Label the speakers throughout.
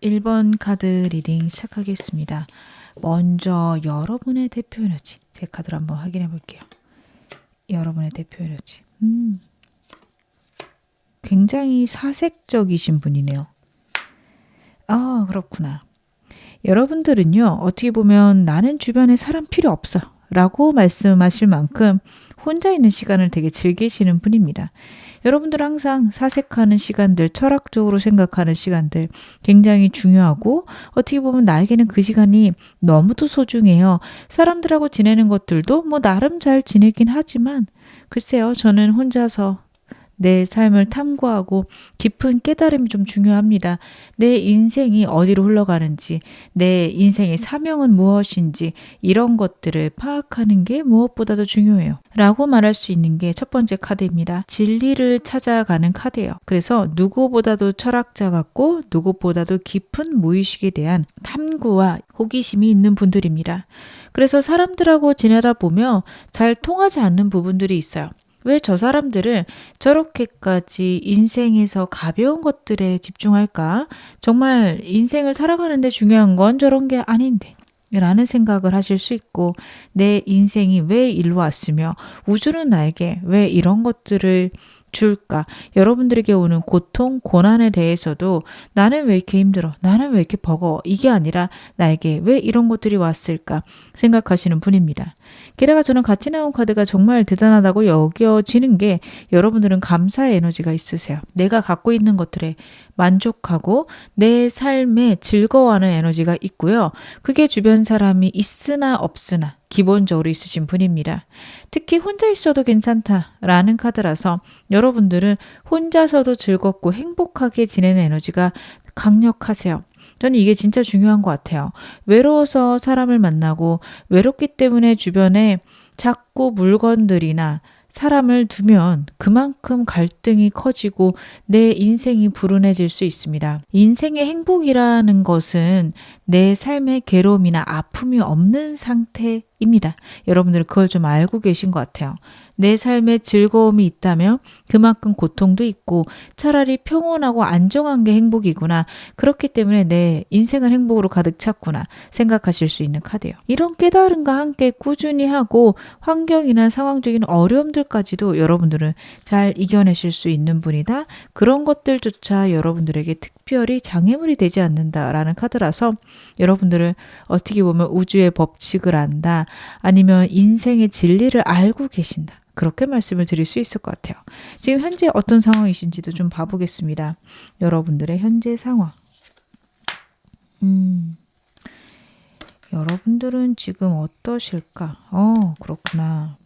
Speaker 1: 1번 카드 리딩 시작하겠습니다. 먼저 여러분의 대표 에너지, 제 카드를 한번 확인해 볼게요. 여러분의 대표 에너지. 굉장히 사색적이신 분이네요. 아, 그렇구나. 여러분들은요, 어떻게 보면 나는 주변에 사람 필요 없어 라고 말씀하실 만큼 혼자 있는 시간을 되게 즐기시는 분입니다. 여러분들 항상 사색하는 시간들, 철학적으로 생각하는 시간들 굉장히 중요하고 어떻게 보면 나에게는 그 시간이 너무도 소중해요. 사람들하고 지내는 것들도 뭐 나름 잘 지내긴 하지만 글쎄요, 저는 혼자서 내 삶을 탐구하고 깊은 깨달음이 좀 중요합니다. 내 인생이 어디로 흘러가는지, 내 인생의 사명은 무엇인지 이런 것들을 파악하는 게 무엇보다도 중요해요. 라고 말할 수 있는 게 첫 번째 카드입니다. 진리를 찾아가는 카드예요. 그래서 누구보다도 철학자 같고 누구보다도 깊은 무의식에 대한 탐구와 호기심이 있는 분들입니다. 그래서 사람들하고 지내다 보면 잘 통하지 않는 부분들이 있어요. 왜 저 사람들은 저렇게까지 인생에서 가벼운 것들에 집중할까? 정말 인생을 살아가는데 중요한 건 저런 게 아닌데 라는 생각을 하실 수 있고, 내 인생이 왜 일로 왔으며 우주는 나에게 왜 이런 것들을 줄까? 여러분들에게 오는 고통, 고난에 대해서도 나는 왜 이렇게 힘들어? 나는 왜 이렇게 버거워? 이게 아니라 나에게 왜 이런 것들이 왔을까? 생각하시는 분입니다. 게다가 저는 같이 나온 카드가 정말 대단하다고 여겨지는 게 여러분들은 감사의 에너지가 있으세요. 내가 갖고 있는 것들에 만족하고 내 삶에 즐거워하는 에너지가 있고요. 그게 주변 사람이 있으나 없으나 기본적으로 있으신 분입니다. 특히 혼자 있어도 괜찮다라는 카드라서 여러분들은 혼자서도 즐겁고 행복하게 지내는 에너지가 강력하세요. 저는 이게 진짜 중요한 것 같아요. 외로워서 사람을 만나고 외롭기 때문에 주변에 자꾸 물건들이나 사람을 두면 그만큼 갈등이 커지고 내 인생이 불운해질 수 있습니다. 인생의 행복이라는 것은 내 삶의 괴로움이나 아픔이 없는 상태입니다. 여러분들은 그걸 좀 알고 계신 것 같아요. 내 삶에 즐거움이 있다면 그만큼 고통도 있고 차라리 평온하고 안정한 게 행복이구나. 그렇기 때문에 내 인생은 행복으로 가득 찼구나 생각하실 수 있는 카드예요. 이런 깨달음과 함께 꾸준히 하고 환경이나 상황적인 어려움들까지도 여러분들은 잘 이겨내실 수 있는 분이다. 그런 것들조차 여러분들에게 특별히 장애물이 되지 않는다라는 카드라서 여러분들은 어떻게 보면 우주의 법칙을 안다. 아니면 인생의 진리를 알고 계신다. 그렇게 말씀을 드릴 수 있을 것 같아요. 지금 현재 어떤 상황이신지도 좀 봐보겠습니다. 여러분들의 현재 상황. 여러분들은 지금 어떠실까? 그렇구나.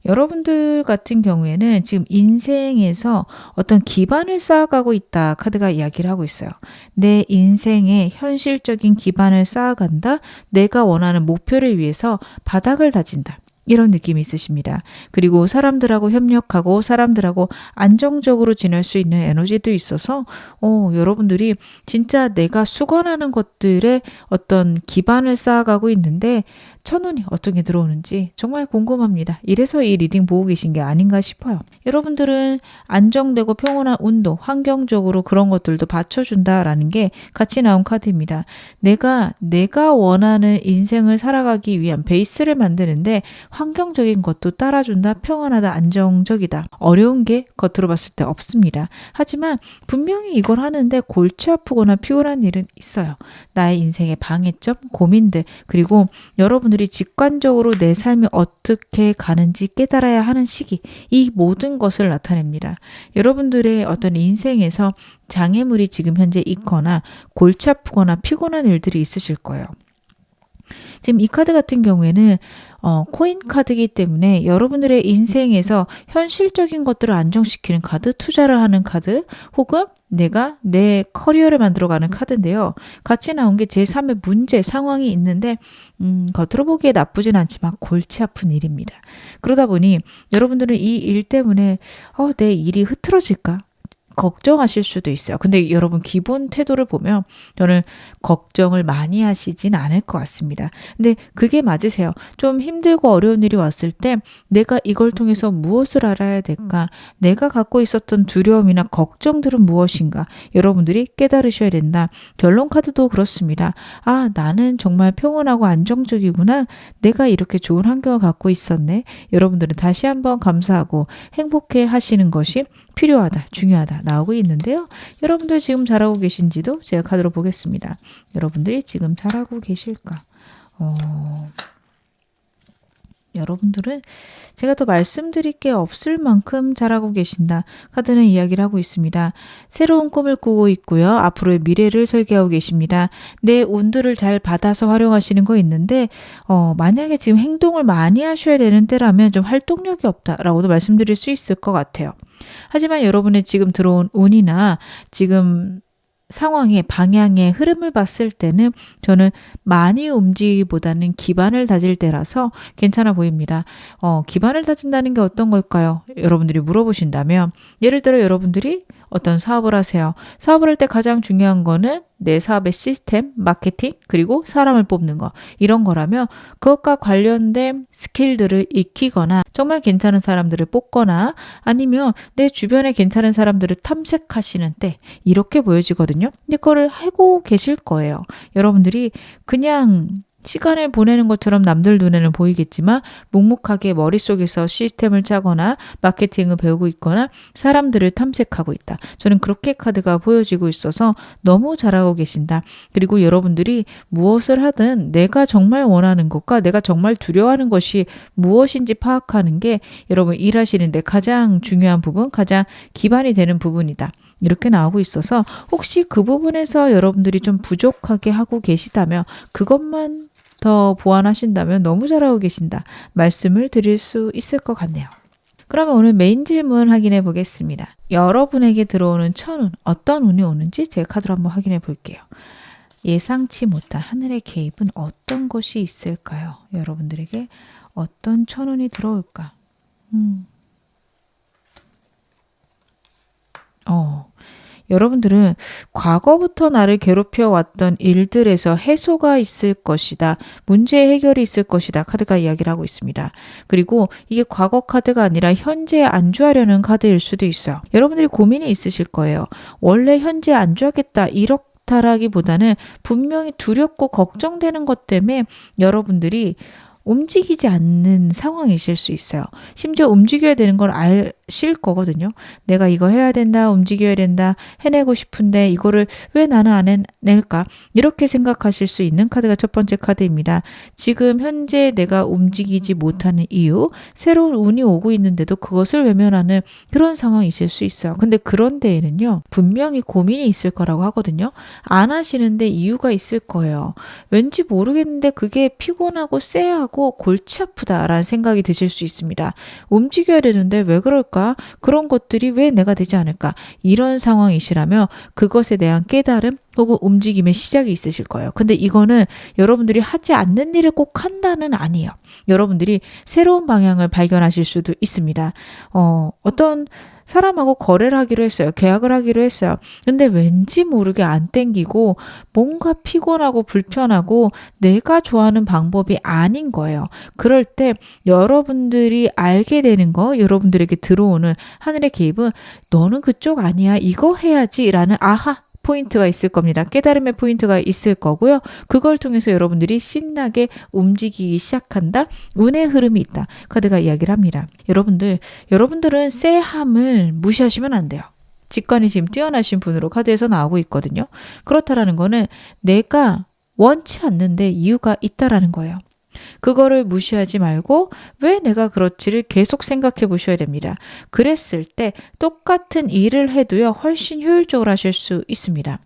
Speaker 1: 여러분들 같은 경우에는 지금 인생에서 어떤 기반을 쌓아가고 있다 카드가 이야기를 하고 있어요. 내 인생의 현실적인 기반을 쌓아간다. 내가 원하는 목표를 위해서 바닥을 다진다. 이런 느낌이 있으십니다. 그리고 사람들하고 협력하고 사람들하고 안정적으로 지낼 수 있는 에너지도 있어서 여러분들이 진짜 내가 수건하는 것들에 어떤 기반을 쌓아가고 있는데 첫눈이 어떤 게 들어오는지 정말 궁금합니다. 이래서 이 리딩 보고 계신 게 아닌가 싶어요. 여러분들은 안정되고 평온한 운도, 환경적으로 그런 것들도 받쳐준다라는 게 같이 나온 카드입니다. 내가 원하는 인생을 살아가기 위한 베이스를 만드는데 환경적인 것도 따라준다, 평온하다, 안정적이다. 어려운 게 겉으로 봤을 때 없습니다. 하지만 분명히 이걸 하는데 골치 아프거나 피곤한 일은 있어요. 나의 인생의 방해점, 고민들, 그리고 여러분들이 직관적으로 내 삶이 어떻게 가는지 깨달아야 하는 시기, 이 모든 것을 나타냅니다. 여러분들의 어떤 인생에서 장애물이 지금 현재 있거나 골치 아프거나 피곤한 일들이 있으실 거예요. 지금 이 카드 같은 경우에는 코인 카드이기 때문에 여러분들의 인생에서 현실적인 것들을 안정시키는 카드, 투자를 하는 카드, 혹은 내가 내 커리어를 만들어가는 카드인데요. 같이 나온 게 제3의 문제, 상황이 있는데 겉으로 보기에 나쁘진 않지만 골치 아픈 일입니다. 그러다 보니 여러분들은 이 일 때문에 내 일이 흐트러질까? 걱정하실 수도 있어요. 근데 여러분 기본 태도를 보면 저는 걱정을 많이 하시진 않을 것 같습니다. 근데 그게 맞으세요. 좀 힘들고 어려운 일이 왔을 때 내가 이걸 통해서 무엇을 알아야 될까? 내가 갖고 있었던 두려움이나 걱정들은 무엇인가? 여러분들이 깨달으셔야 된다. 결론 카드도 그렇습니다. 아, 나는 정말 평온하고 안정적이구나. 내가 이렇게 좋은 환경을 갖고 있었네. 여러분들은 다시 한번 감사하고 행복해 하시는 것이 필요하다, 중요하다 나오고 있는데요. 여러분들 지금 잘하고 계신지도 제가 카드로 보겠습니다. 여러분들이 지금 잘하고 계실까? 여러분들은 제가 더 말씀드릴 게 없을 만큼 잘하고 계신다. 카드는 이야기를 하고 있습니다. 새로운 꿈을 꾸고 있고요. 앞으로의 미래를 설계하고 계십니다. 내 운들을 잘 받아서 활용하시는 거 있는데 만약에 지금 행동을 많이 하셔야 되는 때라면 좀 활동력이 없다라고도 말씀드릴 수 있을 것 같아요. 하지만 여러분의 지금 들어온 운이나 지금 상황의 방향의 흐름을 봤을 때는 저는 많이 움직이기보다는 기반을 다질 때라서 괜찮아 보입니다. 기반을 다진다는 게 어떤 걸까요? 여러분들이 물어보신다면 예를 들어 여러분들이 어떤 사업을 하세요. 사업을 할 때 가장 중요한 거는 내 사업의 시스템, 마케팅, 그리고 사람을 뽑는 거. 이런 거라면 그것과 관련된 스킬들을 익히거나 정말 괜찮은 사람들을 뽑거나 아니면 내 주변에 괜찮은 사람들을 탐색하시는 때 이렇게 보여지거든요. 근데 그거를 하고 계실 거예요. 여러분들이 그냥 시간을 보내는 것처럼 남들 눈에는 보이겠지만 묵묵하게 머릿속에서 시스템을 짜거나 마케팅을 배우고 있거나 사람들을 탐색하고 있다. 저는 그렇게 카드가 보여지고 있어서 너무 잘하고 계신다. 그리고 여러분들이 무엇을 하든 내가 정말 원하는 것과 내가 정말 두려워하는 것이 무엇인지 파악하는 게 여러분 일하시는데 가장 중요한 부분, 가장 기반이 되는 부분이다. 이렇게 나오고 있어서 혹시 그 부분에서 여러분들이 좀 부족하게 하고 계시다면 그것만 더 보완하신다면 너무 잘하고 계신다 말씀을 드릴 수 있을 것 같네요. 그러면 오늘 메인 질문 확인해 보겠습니다. 여러분에게 들어오는 천운, 어떤 운이 오는지 제 카드로 한번 확인해 볼게요. 예상치 못한 하늘의 개입은 어떤 것이 있을까요? 여러분들에게 어떤 천운이 들어올까? 여러분들은 과거부터 나를 괴롭혀 왔던 일들에서 해소가 있을 것이다. 문제 해결이 있을 것이다. 카드가 이야기를 하고 있습니다. 그리고 이게 과거 카드가 아니라 현재에 안주하려는 카드일 수도 있어요. 여러분들이 고민이 있으실 거예요. 원래 현재 안주하겠다. 이렇다라기보다는 분명히 두렵고 걱정되는 것 때문에 여러분들이 움직이지 않는 상황이실 수 있어요. 심지어 움직여야 되는 걸 아실 거거든요. 내가 이거 해야 된다, 움직여야 된다, 해내고 싶은데 이거를 왜 나는 안 해낼까? 이렇게 생각하실 수 있는 카드가 첫 번째 카드입니다. 지금 현재 내가 움직이지 못하는 이유, 새로운 운이 오고 있는데도 그것을 외면하는 그런 상황이실 수 있어요. 근데 그런 데에는요, 분명히 고민이 있을 거라고 하거든요. 안 하시는데 이유가 있을 거예요. 왠지 모르겠는데 그게 피곤하고 쎄하고 골치 아프다라는 생각이 드실 수 있습니다. 움직여야 되는데 왜 그럴까? 그런 것들이 왜 내가 되지 않을까? 이런 상황이시라면 그것에 대한 깨달음 혹은 움직임의 시작이 있으실 거예요. 근데 이거는 여러분들이 하지 않는 일을 꼭 한다는 아니에요. 여러분들이 새로운 방향을 발견하실 수도 있습니다. 어떤 사람하고 거래를 하기로 했어요. 계약을 하기로 했어요. 근데 왠지 모르게 안 땡기고 뭔가 피곤하고 불편하고 내가 좋아하는 방법이 아닌 거예요. 그럴 때 여러분들이 알게 되는 거, 여러분들에게 들어오는 하늘의 개입은 너는 그쪽 아니야. 이거 해야지 라는 아하 포인트가 있을 겁니다. 깨달음의 포인트가 있을 거고요. 그걸 통해서 여러분들이 신나게 움직이기 시작한다. 운의 흐름이 있다. 카드가 이야기를 합니다. 여러분들은 쎄함을 무시하시면 안 돼요. 직관이 지금 뛰어나신 분으로 카드에서 나오고 있거든요. 그렇다라는 거는 내가 원치 않는데 이유가 있다라는 거예요. 그거를 무시하지 말고 왜 내가 그렇지를 계속 생각해 보셔야 됩니다. 그랬을 때 똑같은 일을 해도요, 훨씬 효율적으로 하실 수 있습니다.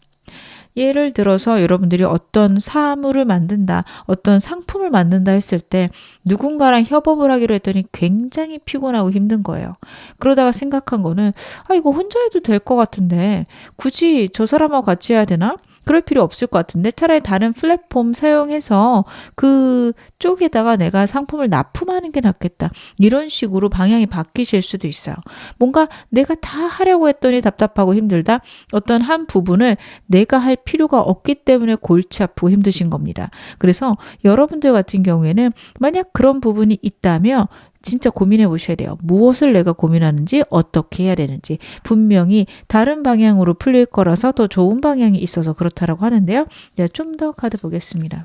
Speaker 1: 예를 들어서 여러분들이 어떤 사물을 만든다, 어떤 상품을 만든다 했을 때 누군가랑 협업을 하기로 했더니 굉장히 피곤하고 힘든 거예요. 그러다가 생각한 거는 이거 혼자 해도 될 것 같은데 굳이 저 사람하고 같이 해야 되나? 그럴 필요 없을 것 같은데 차라리 다른 플랫폼 사용해서 그쪽에다가 내가 상품을 납품하는 게 낫겠다. 이런 식으로 방향이 바뀌실 수도 있어요. 뭔가 내가 다 하려고 했더니 답답하고 힘들다. 어떤 한 부분을 내가 할 필요가 없기 때문에 골치 아프고 힘드신 겁니다. 그래서 여러분들 같은 경우에는 만약 그런 부분이 있다면 진짜 고민해 보셔야 돼요. 무엇을 내가 고민하는지 어떻게 해야 되는지. 분명히 다른 방향으로 풀릴 거라서 더 좋은 방향이 있어서 그렇다라고 하는데요. 좀 더 카드 보겠습니다.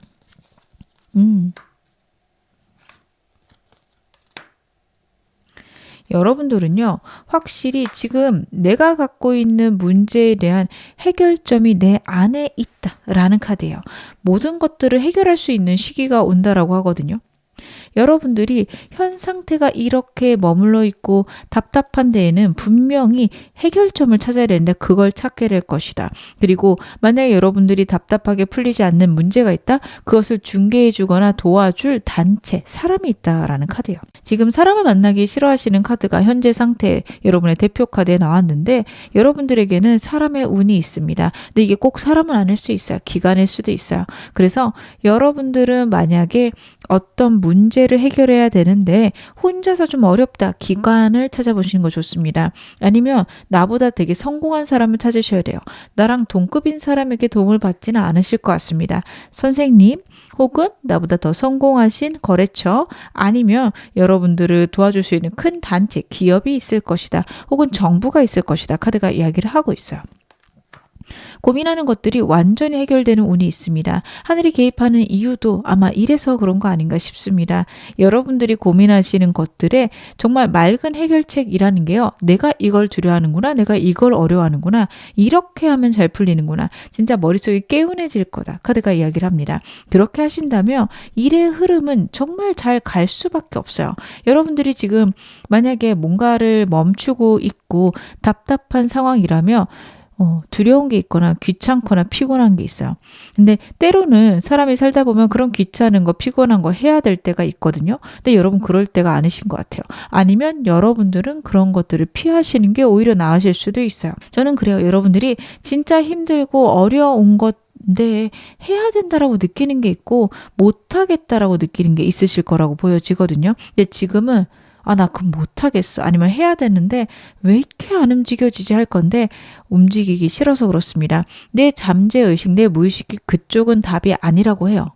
Speaker 1: 여러분들은요, 확실히 지금 내가 갖고 있는 문제에 대한 해결점이 내 안에 있다라는 카드예요. 모든 것들을 해결할 수 있는 시기가 온다라고 하거든요. 여러분들이 현 상태가 이렇게 머물러 있고 답답한 데에는 분명히 해결점을 찾아야 되는데 그걸 찾게 될 것이다. 그리고 만약에 여러분들이 답답하게 풀리지 않는 문제가 있다? 그것을 중개해 주거나 도와줄 단체, 사람이 있다라는 카드예요. 지금 사람을 만나기 싫어하시는 카드가 현재 상태 여러분의 대표 카드에 나왔는데 여러분들에게는 사람의 운이 있습니다. 근데 이게 꼭 사람은 아닐 수 있어요. 기관일 수도 있어요. 그래서 여러분들은 만약에 어떤 문제를 해결해야 되는데 혼자서 좀 어렵다. 기관을 찾아보시는 거 좋습니다. 아니면 나보다 되게 성공한 사람을 찾으셔야 돼요. 나랑 동급인 사람에게 도움을 받지는 않으실 것 같습니다. 선생님 혹은 나보다 더 성공하신 거래처 아니면 여러분들을 도와줄 수 있는 큰 단체, 기업이 있을 것이다. 혹은 정부가 있을 것이다. 카드가 이야기를 하고 있어요. 고민하는 것들이 완전히 해결되는 운이 있습니다. 하늘이 개입하는 이유도 아마 이래서 그런 거 아닌가 싶습니다. 여러분들이 고민하시는 것들에 정말 맑은 해결책이라는 게요. 내가 이걸 두려워하는구나. 내가 이걸 어려워하는구나. 이렇게 하면 잘 풀리는구나. 진짜 머릿속이 개운해질 거다. 카드가 이야기를 합니다. 그렇게 하신다면 일의 흐름은 정말 잘 갈 수밖에 없어요. 여러분들이 지금 만약에 뭔가를 멈추고 있고 답답한 상황이라면 두려운 게 있거나 귀찮거나 피곤한 게 있어요. 근데 때로는 사람이 살다 보면 그런 귀찮은 거, 피곤한 거 해야 될 때가 있거든요. 근데 여러분 그럴 때가 아니신 것 같아요. 아니면 여러분들은 그런 것들을 피하시는 게 오히려 나으실 수도 있어요. 저는 그래요. 여러분들이 진짜 힘들고 어려운 것 근데 해야 된다라고 느끼는 게 있고 못하겠다라고 느끼는 게 있으실 거라고 보여지거든요. 근데 지금은 나 그럼 못하겠어. 아니면 해야 되는데 왜 이렇게 안 움직여지지 할 건데 움직이기 싫어서 그렇습니다. 내 잠재의식, 내 무의식이 그쪽은 답이 아니라고 해요.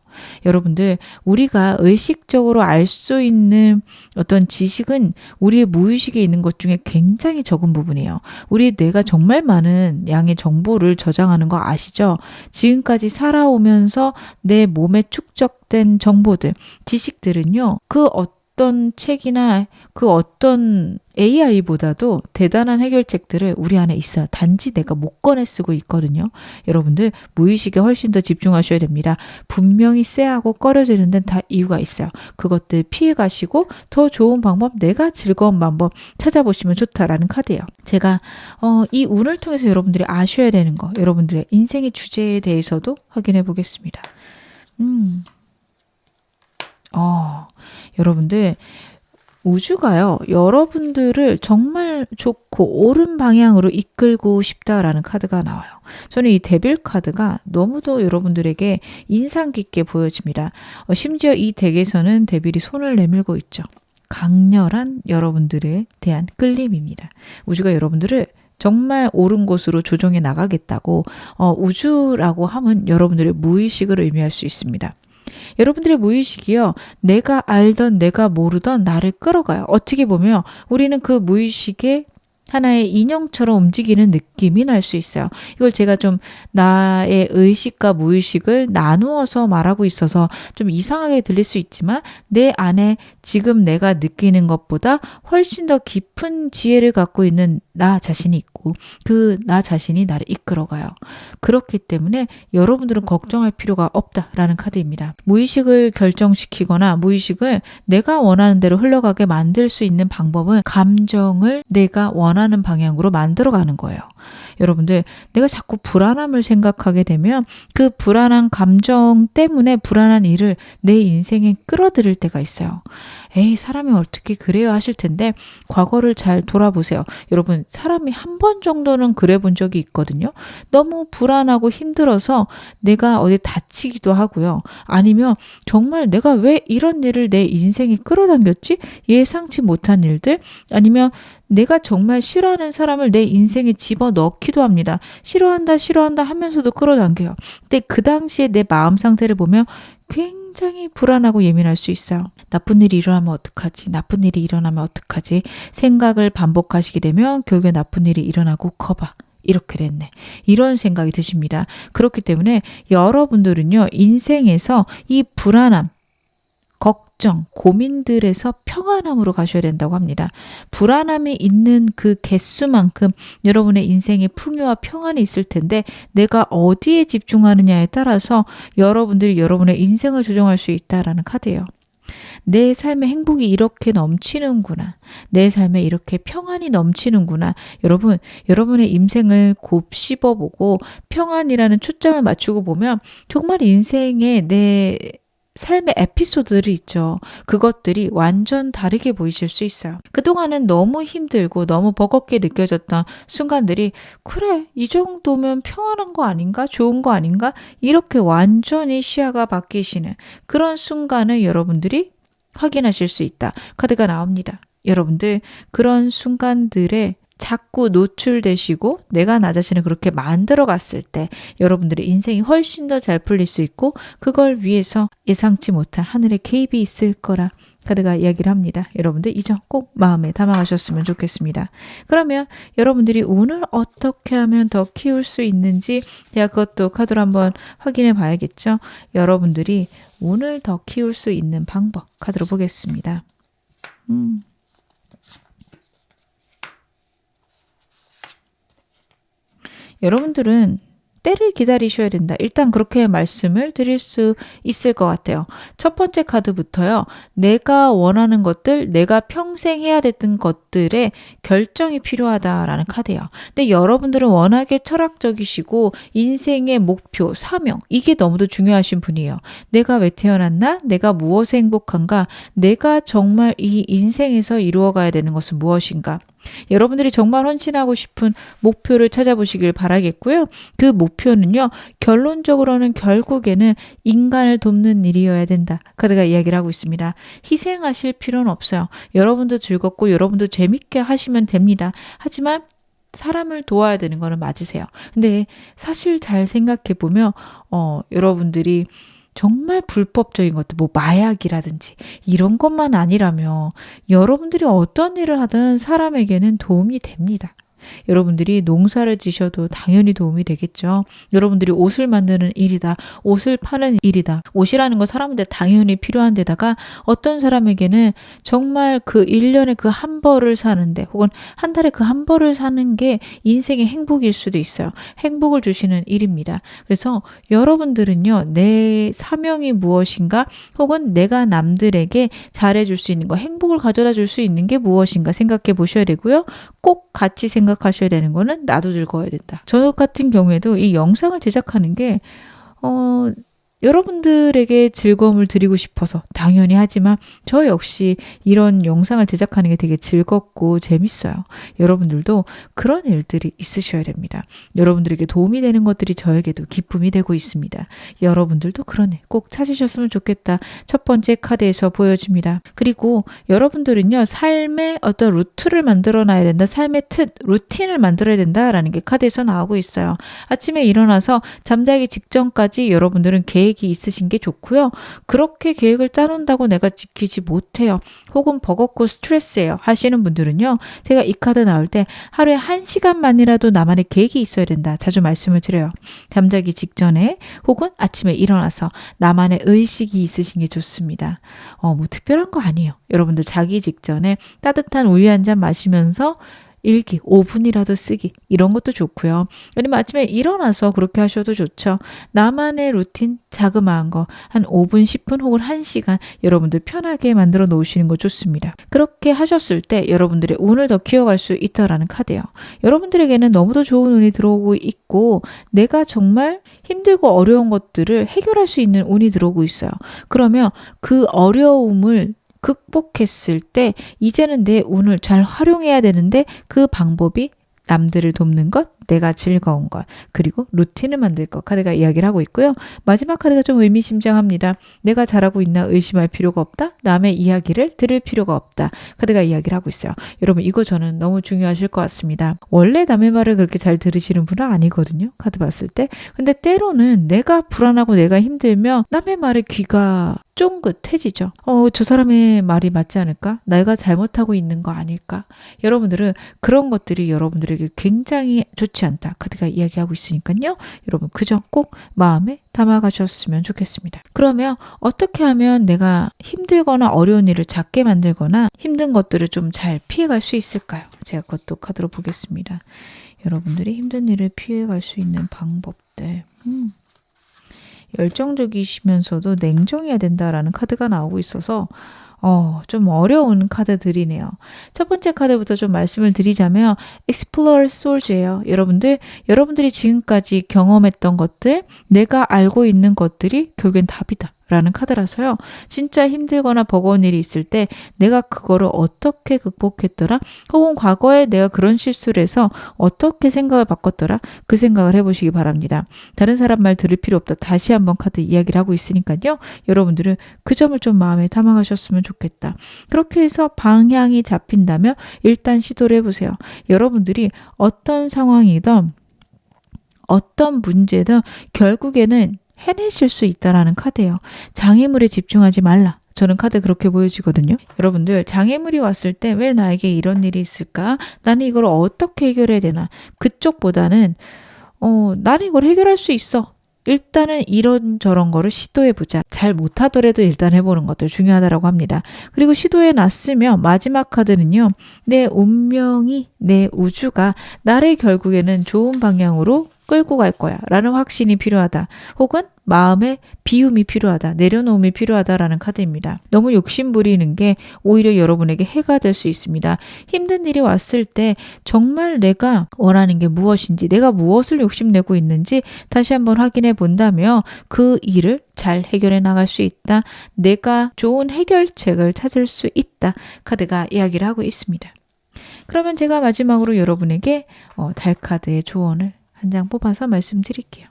Speaker 1: 여러분들 우리가 의식적으로 알 수 있는 어떤 지식은 우리의 무의식에 있는 것 중에 굉장히 적은 부분이에요. 우리 뇌가 정말 많은 양의 정보를 저장하는 거 아시죠? 지금까지 살아오면서 내 몸에 축적된 정보들, 지식들은요. 그 어떤 책이나 그 어떤 AI보다도 대단한 해결책들을 우리 안에 있어요. 단지 내가 못 꺼내 쓰고 있거든요. 여러분들 무의식에 훨씬 더 집중하셔야 됩니다. 분명히 쎄하고 꺼려지는 데는 다 이유가 있어요. 그것들 피해 가시고 더 좋은 방법, 내가 즐거운 방법 찾아보시면 좋다라는 카드예요. 제가 이 운을 통해서 여러분들이 아셔야 되는 거, 여러분들의 인생의 주제에 대해서도 확인해 보겠습니다. 여러분들 우주가요. 여러분들을 정말 좋고 옳은 방향으로 이끌고 싶다라는 카드가 나와요. 저는 이 데빌 카드가 너무도 여러분들에게 인상 깊게 보여집니다. 심지어 이 덱에서는 데빌이 손을 내밀고 있죠. 강렬한 여러분들에 대한 끌림입니다. 우주가 여러분들을 정말 옳은 곳으로 조종해 나가겠다고 우주라고 하면 여러분들의 무의식을 의미할 수 있습니다. 여러분들의 무의식이요. 내가 알던 내가 모르던 나를 끌어가요. 어떻게 보면 우리는 그 무의식에 하나의 인형처럼 움직이는 느낌이 날 수 있어요. 이걸 제가 좀 나의 의식과 무의식을 나누어서 말하고 있어서 좀 이상하게 들릴 수 있지만 내 안에 지금 내가 느끼는 것보다 훨씬 더 깊은 지혜를 갖고 있는 나 자신이 있고 그 나 자신이 나를 이끌어가요. 그렇기 때문에 여러분들은 걱정할 필요가 없다라는 카드입니다. 무의식을 결정시키거나 무의식을 내가 원하는 대로 흘러가게 만들 수 있는 방법은 감정을 내가 원하는 방향으로 만들어가는 거예요. 여러분들, 내가 자꾸 불안함을 생각하게 되면 그 불안한 감정 때문에 불안한 일을 내 인생에 끌어들일 때가 있어요. 에이, 사람이 어떻게 그래요 하실 텐데 과거를 잘 돌아보세요. 여러분, 사람이 한 번 정도는 그래 본 적이 있거든요. 너무 불안하고 힘들어서 내가 어디 다치기도 하고요. 아니면 정말 내가 왜 이런 일을 내 인생에 끌어당겼지? 예상치 못한 일들? 아니면 내가 정말 싫어하는 사람을 내 인생에 집어넣기도 합니다. 싫어한다 하면서도 끌어당겨요. 근데 그 당시에 내 마음 상태를 보면 굉장히 불안하고 예민할 수 있어요. 나쁜 일이 일어나면 어떡하지? 나쁜 일이 일어나면 어떡하지? 생각을 반복하시게 되면 결국에 나쁜 일이 일어나고 거봐. 이렇게 됐네. 이런 생각이 드십니다. 그렇기 때문에 여러분들은요, 인생에서 이 불안함, 걱정, 고민들에서 평안함으로 가셔야 된다고 합니다. 불안함이 있는 그 개수만큼 여러분의 인생에 풍요와 평안이 있을 텐데 내가 어디에 집중하느냐에 따라서 여러분들이 여러분의 인생을 조정할 수 있다라는 카드예요. 내 삶에 행복이 이렇게 넘치는구나. 내 삶에 이렇게 평안이 넘치는구나. 여러분, 여러분의 인생을 곱씹어보고 평안이라는 초점을 맞추고 보면 정말 인생에 내 삶의 에피소드들이 있죠. 그것들이 완전 다르게 보이실 수 있어요. 그동안은 너무 힘들고 너무 버겁게 느껴졌던 순간들이 그래, 이 정도면 평안한 거 아닌가? 좋은 거 아닌가? 이렇게 완전히 시야가 바뀌시는 그런 순간을 여러분들이 확인하실 수 있다. 카드가 나옵니다. 여러분들, 그런 순간들에 자꾸 노출되시고 내가 나 자신을 그렇게 만들어 갔을 때 여러분들의 인생이 훨씬 더 잘 풀릴 수 있고 그걸 위해서 예상치 못한 하늘의 개입이 있을 거라 카드가 이야기를 합니다. 여러분들 이 점 꼭 마음에 담아가셨으면 좋겠습니다. 그러면 여러분들이 운을 어떻게 하면 더 키울 수 있는지 제가 그것도 카드로 한번 확인해 봐야겠죠. 여러분들이 운을 더 키울 수 있는 방법 카드로 보겠습니다. 여러분들은 때를 기다리셔야 된다. 일단 그렇게 말씀을 드릴 수 있을 것 같아요. 첫 번째 카드부터요. 내가 원하는 것들, 내가 평생 해야 됐던 것들의 결정이 필요하다라는 카드예요. 근데 여러분들은 워낙에 철학적이시고 인생의 목표, 사명, 이게 너무도 중요하신 분이에요. 내가 왜 태어났나? 내가 무엇에 행복한가? 내가 정말 이 인생에서 이루어가야 되는 것은 무엇인가? 여러분들이 정말 헌신하고 싶은 목표를 찾아보시길 바라겠고요. 그 목표는요, 결론적으로는 결국에는 인간을 돕는 일이어야 된다. 카드가 이야기를 하고 있습니다. 희생하실 필요는 없어요. 여러분도 즐겁고 여러분도 재밌게 하시면 됩니다. 하지만 사람을 도와야 되는 거는 맞으세요. 근데 사실 잘 생각해 보면 여러분들이 정말 불법적인 것들, 뭐 마약이라든지 이런 것만 아니라면 여러분들이 어떤 일을 하든 사람에게는 도움이 됩니다. 여러분들이 농사를 지셔도 당연히 도움이 되겠죠. 여러분들이 옷을 만드는 일이다. 옷을 파는 일이다. 옷이라는 건 사람한테 당연히 필요한 데다가 어떤 사람에게는 정말 그 1년에 그 한 벌을 사는데 혹은 한 달에 그 한 벌을 사는 게 인생의 행복일 수도 있어요. 행복을 주시는 일입니다. 그래서 여러분들은요. 내 사명이 무엇인가 혹은 내가 남들에게 잘해줄 수 있는 거, 행복을 가져다 줄 수 있는 게 무엇인가 생각해 보셔야 되고요. 꼭 같이 생각하셔야 되는 거는 나도 즐거워야 된다. 저 같은 경우에도 이 영상을 제작하는 게 여러분들에게 즐거움을 드리고 싶어서 당연히 하지만 저 역시 이런 영상을 제작하는 게 되게 즐겁고 재밌어요. 여러분들도 그런 일들이 있으셔야 됩니다. 여러분들에게 도움이 되는 것들이 저에게도 기쁨이 되고 있습니다. 여러분들도 그런 일 꼭 찾으셨으면 좋겠다. 첫 번째 카드에서 보여집니다. 그리고 여러분들은요. 삶의 어떤 루트를 만들어 놔야 된다. 삶의 틀, 루틴을 만들어야 된다라는 게 카드에서 나오고 있어요. 아침에 일어나서 잠자기 직전까지 여러분들은 계획이 있으신 게 좋고요. 그렇게 계획을 짜놓는다고 내가 지키지 못해요. 혹은 버겁고 스트레스예요. 하시는 분들은요. 제가 이 카드 나올 때 하루에 1시간만이라도 나만의 계획이 있어야 된다. 자주 말씀을 드려요. 잠자기 직전에 혹은 아침에 일어나서 나만의 의식이 있으신 게 좋습니다. 뭐 특별한 거 아니에요. 여러분들 자기 직전에 따뜻한 우유 한 잔 마시면서 일기 5분이라도 쓰기 이런 것도 좋고요. 아니면 아침에 일어나서 그렇게 하셔도 좋죠. 나만의 루틴 자그마한 거 한 5분, 10분 혹은 1시간 여러분들 편하게 만들어 놓으시는 거 좋습니다. 그렇게 하셨을 때 여러분들의 운을 더 키워갈 수 있다라는 카드예요. 여러분들에게는 너무도 좋은 운이 들어오고 있고 내가 정말 힘들고 어려운 것들을 해결할 수 있는 운이 들어오고 있어요. 그러면 그 어려움을 극복했을 때 이제는 내 운을 잘 활용해야 되는데 그 방법이 남들을 돕는 것, 내가 즐거운 것, 그리고 루틴을 만들 것 카드가 이야기를 하고 있고요. 마지막 카드가 좀 의미심장합니다. 내가 잘하고 있나 의심할 필요가 없다. 남의 이야기를 들을 필요가 없다. 카드가 이야기를 하고 있어요. 여러분 이거 저는 너무 중요하실 것 같습니다. 원래 남의 말을 그렇게 잘 들으시는 분은 아니거든요. 카드 봤을 때. 근데 때로는 내가 불안하고 내가 힘들면 남의 말에 귀가 쫑긋해지죠. 저 사람의 말이 맞지 않을까? 내가 잘못하고 있는 거 아닐까? 여러분들은 그런 것들이 여러분들에게 굉장히 좋지 않다. 카드가 이야기하고 있으니까요. 여러분 그저 꼭 마음에 담아가셨으면 좋겠습니다. 그러면 어떻게 하면 내가 힘들거나 어려운 일을 작게 만들거나 힘든 것들을 좀 잘 피해갈 수 있을까요? 제가 그것도 카드로 보겠습니다. 여러분들이 힘든 일을 피해갈 수 있는 방법들. 열정적이시면서도 냉정해야 된다라는 카드가 나오고 있어서 좀 어려운 카드들이네요. 첫 번째 카드부터 좀 말씀을 드리자면 Explorer Souls예요. 여러분들이 지금까지 경험했던 것들, 내가 알고 있는 것들이 결국엔 답이다. 라는 카드라서요. 진짜 힘들거나 버거운 일이 있을 때 내가 그거를 어떻게 극복했더라? 혹은 과거에 내가 그런 실수를 해서 어떻게 생각을 바꿨더라? 그 생각을 해보시기 바랍니다. 다른 사람 말 들을 필요 없다. 다시 한번 카드 이야기를 하고 있으니까요. 여러분들은 그 점을 좀 마음에 담아가셨으면 좋겠다. 그렇게 해서 방향이 잡힌다면 일단 시도를 해보세요. 여러분들이 어떤 상황이든 어떤 문제든 결국에는 해내실 수 있다라는 카드예요. 장애물에 집중하지 말라. 저는 카드 그렇게 보여지거든요. 여러분들 장애물이 왔을 때 왜 나에게 이런 일이 있을까? 나는 이걸 어떻게 해결해야 되나? 그쪽보다는 나는 이걸 해결할 수 있어. 일단은 이런저런 거를 시도해보자. 잘 못하더라도 일단 해보는 것도 중요하다고 합니다. 그리고 시도해놨으면 마지막 카드는요. 내 운명이, 내 우주가 나를 결국에는 좋은 방향으로 끌고 갈 거야 라는 확신이 필요하다. 혹은 마음의 비움이 필요하다. 내려놓음이 필요하다라는 카드입니다. 너무 욕심 부리는 게 오히려 여러분에게 해가 될 수 있습니다. 힘든 일이 왔을 때 정말 내가 원하는 게 무엇인지, 내가 무엇을 욕심내고 있는지 다시 한번 확인해 본다면 그 일을 잘 해결해 나갈 수 있다. 내가 좋은 해결책을 찾을 수 있다. 카드가 이야기를 하고 있습니다. 그러면 제가 마지막으로 여러분에게 달 카드의 조언을 한 장 뽑아서 말씀드릴게요.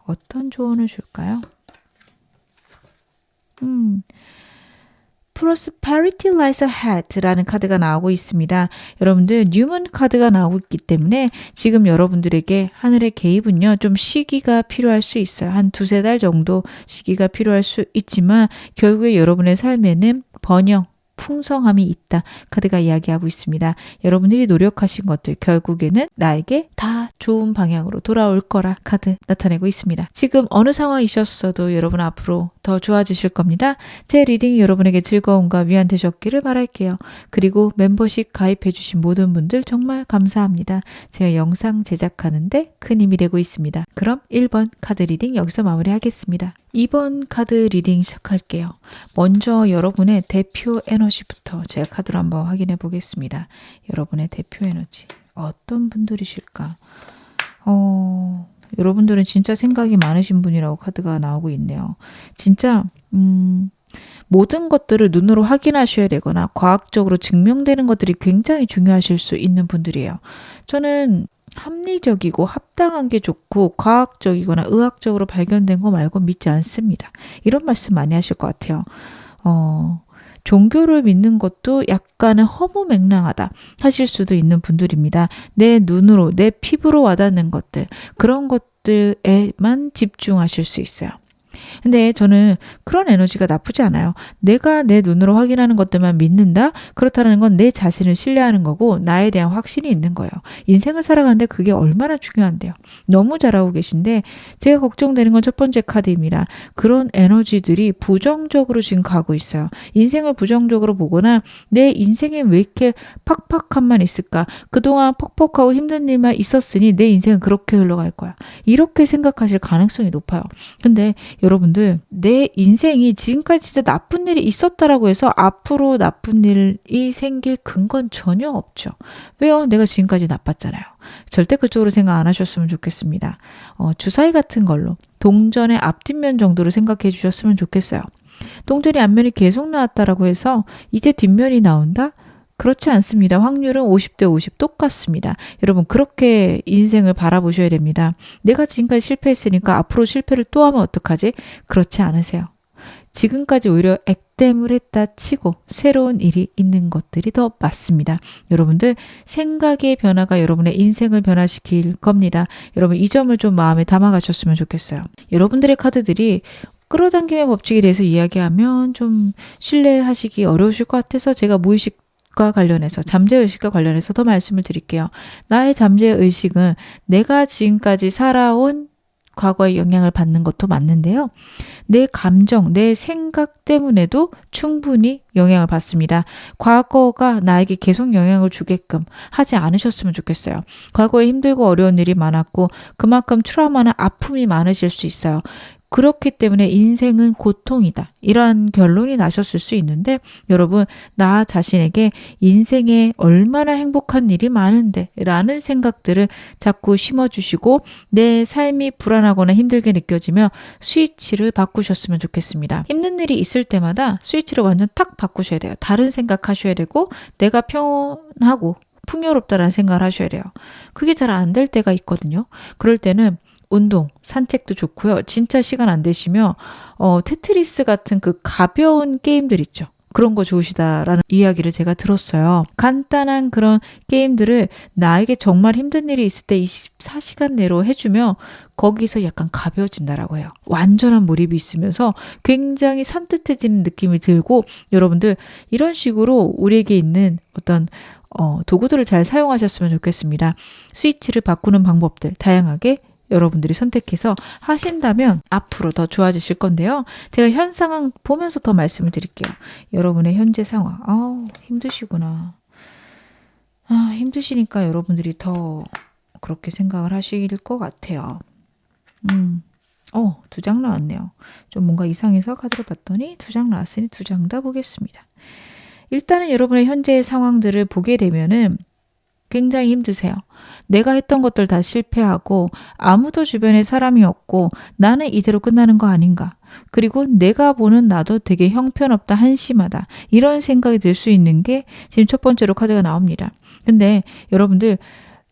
Speaker 1: 어떤 조언을 줄까요? Prosperity lies ahead라는 카드가 나오고 있습니다. 여러분들 뉴문 카드가 나오고 있기 때문에 지금 여러분들에게 하늘의 개입은요. 좀 시기가 필요할 수 있어요. 한 2-3달 정도 시기가 필요할 수 있지만 결국에 여러분의 삶에는 번영, 풍성함이 있다. 카드가 이야기하고 있습니다. 여러분들이 노력하신 것들 결국에는 나에게 다 좋은 방향으로 돌아올 거라 카드 나타내고 있습니다. 지금 어느 상황이셨어도 여러분 앞으로 더 좋아지실 겁니다. 제 리딩이 여러분에게 즐거움과 위안 되셨기를 바랄게요. 그리고 멤버십 가입해 주신 모든 분들 정말 감사합니다. 제가 영상 제작하는데 큰 힘이 되고 있습니다. 그럼 1번 카드 리딩 여기서 마무리하겠습니다. 2번 카드 리딩 시작할게요. 먼저 여러분의 대표 에너지부터 제가 카드로 한번 확인해 보겠습니다. 여러분의 대표 에너지 어떤 분들이실까? 여러분들은 진짜 생각이 많으신 분이라고 카드가 나오고 있네요. 진짜 모든 것들을 눈으로 확인하셔야 되거나 과학적으로 증명되는 것들이 굉장히 중요하실 수 있는 분들이에요. 저는 합리적이고 합당한 게 좋고 과학적이거나 의학적으로 발견된 거 말고 믿지 않습니다. 이런 말씀 많이 하실 것 같아요. 종교를 믿는 것도 약간은 허무맹랑하다 하실 수도 있는 분들입니다. 내 눈으로, 내 피부로 와닿는 것들, 그런 것들에만 집중하실 수 있어요. 근데 저는 그런 에너지가 나쁘지 않아요. 내가 내 눈으로 확인하는 것들만 믿는다? 그렇다는 건 내 자신을 신뢰하는 거고 나에 대한 확신이 있는 거예요. 인생을 살아가는데 그게 얼마나 중요한데요. 너무 잘하고 계신데 제가 걱정되는 건 첫 번째 카드입니다. 그런 에너지들이 부정적으로 지금 가고 있어요. 인생을 부정적으로 보거나 내 인생에 왜 이렇게 팍팍함만 있을까? 그동안 퍽퍽하고 힘든 일만 있었으니 내 인생은 그렇게 흘러갈 거야. 이렇게 생각하실 가능성이 높아요. 근데 여러분들 내 인생이 지금까지 진짜 나쁜 일이 있었다라고 해서 앞으로 나쁜 일이 생길 근거는 전혀 없죠. 왜요? 내가 지금까지 나빴잖아요. 절대 그쪽으로 생각 안 하셨으면 좋겠습니다. 주사위 같은 걸로 동전의 앞뒷면 정도로 생각해 주셨으면 좋겠어요. 동전이 앞면이 계속 나왔다라고 해서 이제 뒷면이 나온다? 그렇지 않습니다. 확률은 50대 50 똑같습니다. 여러분 그렇게 인생을 바라보셔야 됩니다. 내가 지금까지 실패했으니까 앞으로 실패를 또 하면 어떡하지? 그렇지 않으세요. 지금까지 오히려 액땜을 했다 치고 새로운 일이 있는 것들이 더 맞습니다. 여러분들 생각의 변화가 여러분의 인생을 변화시킬 겁니다. 여러분 이 점을 좀 마음에 담아가셨으면 좋겠어요. 여러분들의 카드들이 끌어당김의 법칙에 대해서 이야기하면 좀 신뢰하시기 어려우실 것 같아서 제가 무의식과 관련해서 잠재의식과 관련해서 더 말씀을 드릴게요. 나의 잠재의식은 내가 지금까지 살아온 과거의 영향을 받는 것도 맞는데요. 내 감정, 내 생각 때문에도 충분히 영향을 받습니다. 과거가 나에게 계속 영향을 주게끔 하지 않으셨으면 좋겠어요. 과거에 힘들고 어려운 일이 많았고 그만큼 트라우마나 아픔이 많으실 수 있어요. 그렇기 때문에 인생은 고통이다. 이러한 결론이 나셨을 수 있는데 여러분 나 자신에게 인생에 얼마나 행복한 일이 많은데 라는 생각들을 자꾸 심어주시고 내 삶이 불안하거나 힘들게 느껴지며 스위치를 바꾸셨으면 좋겠습니다. 힘든 일이 있을 때마다 스위치를 완전 탁 바꾸셔야 돼요. 다른 생각하셔야 되고 내가 평온하고 풍요롭다라는 생각을 하셔야 돼요. 그게 잘 안 될 때가 있거든요. 그럴 때는 운동, 산책도 좋고요. 진짜 시간 안 되시면 테트리스 같은 그 가벼운 게임들 있죠. 그런 거 좋으시다라는 이야기를 제가 들었어요. 간단한 그런 게임들을 나에게 정말 힘든 일이 있을 때 24시간 내로 해주면 거기서 약간 가벼워진다라고 해요. 완전한 몰입이 있으면서 굉장히 산뜻해지는 느낌이 들고 여러분들 이런 식으로 우리에게 있는 어떤 도구들을 잘 사용하셨으면 좋겠습니다. 스위치를 바꾸는 방법들 다양하게 여러분들이 선택해서 하신다면 앞으로 더 좋아지실 건데요. 제가 현 상황 보면서 더 말씀을 드릴게요. 여러분의 현재 상황. 힘드시구나. 힘드시니까 여러분들이 더 그렇게 생각을 하실 것 같아요. 2장 나왔네요. 좀 뭔가 이상해서 카드를 봤더니 2장 나왔으니 2장 다 보겠습니다. 일단은 여러분의 현재의 상황들을 보게 되면은 굉장히 힘드세요. 내가 했던 것들 다 실패하고 아무도 주변에 사람이 없고 나는 이대로 끝나는 거 아닌가. 그리고 내가 보는 나도 되게 형편없다, 한심하다. 이런 생각이 들 수 있는 게 지금 첫 번째로 카드가 나옵니다. 근데 여러분들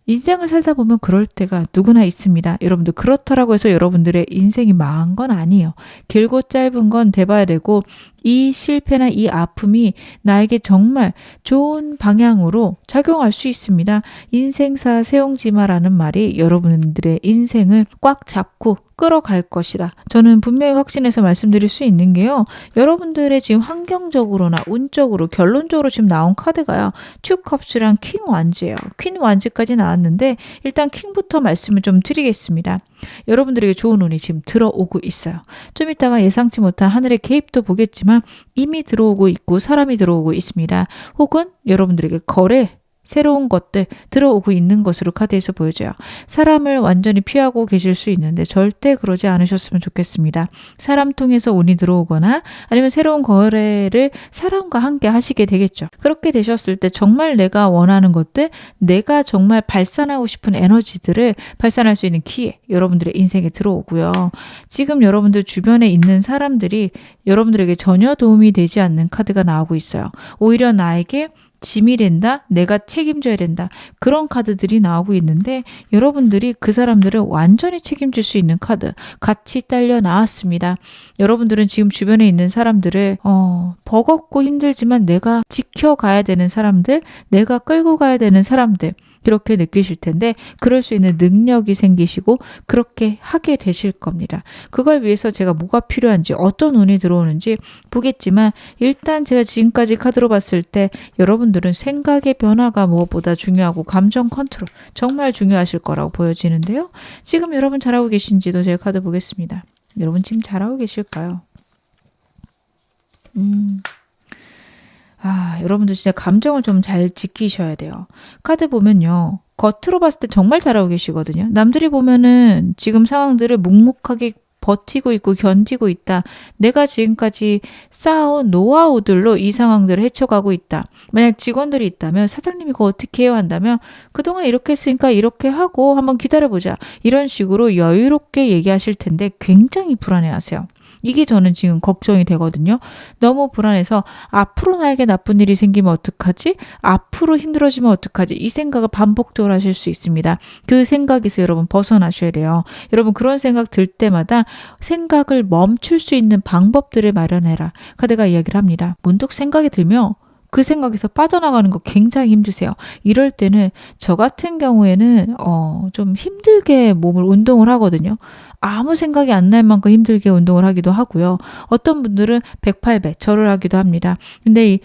Speaker 1: 인생을 살다 보면 그럴 때가 누구나 있습니다. 여러분들 그렇다라고 해서 여러분들의 인생이 망한 건 아니에요. 길고 짧은 건 돼봐야 되고 이 실패나 이 아픔이 나에게 정말 좋은 방향으로 작용할 수 있습니다. 인생사 세옹지마라는 말이 여러분들의 인생을 꽉 잡고 끌어갈 것이다. 저는 분명히 확신해서 말씀드릴 수 있는 게요. 여러분들의 지금 환경적으로나 운적으로 결론적으로 지금 나온 카드가요. 투 컵스랑 킹 완즈예요. 퀸 완즈까지 나왔는데 일단 킹부터 말씀을 좀 드리겠습니다. 여러분들에게 좋은 운이 지금 들어오고 있어요. 좀 이따가 예상치 못한 하늘의 개입도 보겠지만 이미 들어오고 있고 사람이 들어오고 있습니다. 혹은 여러분들에게 거래 새로운 것들 들어오고 있는 것으로 카드에서 보여줘요. 사람을 완전히 피하고 계실 수 있는데 절대 그러지 않으셨으면 좋겠습니다. 사람 통해서 운이 들어오거나 아니면 새로운 거래를 사람과 함께 하시게 되겠죠. 그렇게 되셨을 때 정말 내가 원하는 것들, 내가 정말 발산하고 싶은 에너지들을 발산할 수 있는 기회, 여러분들의 인생에 들어오고요. 지금 여러분들 주변에 있는 사람들이 여러분들에게 전혀 도움이 되지 않는 카드가 나오고 있어요. 오히려 나에게 짐이 된다? 내가 책임져야 된다. 그런 카드들이 나오고 있는데 여러분들이 그 사람들을 완전히 책임질 수 있는 카드 같이 딸려 나왔습니다. 여러분들은 지금 주변에 있는 사람들을 버겁고 힘들지만 내가 지켜가야 되는 사람들, 내가 끌고 가야 되는 사람들, 그렇게 느끼실 텐데 그럴 수 있는 능력이 생기시고 그렇게 하게 되실 겁니다. 그걸 위해서 제가 뭐가 필요한지 어떤 운이 들어오는지 보겠지만 일단 제가 지금까지 카드로 봤을 때 여러분들은 생각의 변화가 무엇보다 중요하고 감정 컨트롤 정말 중요하실 거라고 보여지는데요. 지금 여러분 잘하고 계신지도 제가 카드 보겠습니다. 여러분 지금 잘하고 계실까요? 여러분들 진짜 감정을 좀 잘 지키셔야 돼요. 카드 보면요. 겉으로 봤을 때 정말 잘하고 계시거든요. 남들이 보면은 지금 상황들을 묵묵하게 버티고 있고 견디고 있다. 내가 지금까지 쌓아온 노하우들로 이 상황들을 헤쳐가고 있다. 만약 직원들이 있다면 사장님이 그거 어떻게 해요 한다면 그동안 이렇게 했으니까 이렇게 하고 한번 기다려보자. 이런 식으로 여유롭게 얘기하실 텐데 굉장히 불안해하세요. 이게 저는 지금 걱정이 되거든요. 너무 불안해서 앞으로 나에게 나쁜 일이 생기면 어떡하지? 앞으로 힘들어지면 어떡하지? 이 생각을 반복적으로 하실 수 있습니다. 그 생각에서 여러분 벗어나셔야 돼요. 여러분 그런 생각 들 때마다 생각을 멈출 수 있는 방법들을 마련해라. 카드가 이야기를 합니다. 문득 생각이 들면 그 생각에서 빠져나가는 거 굉장히 힘드세요. 이럴 때는 저 같은 경우에는 좀 힘들게 몸을 운동을 하거든요. 아무 생각이 안 날 만큼 힘들게 운동을 하기도 하고요. 어떤 분들은 108배 절을 하기도 합니다. 근데 이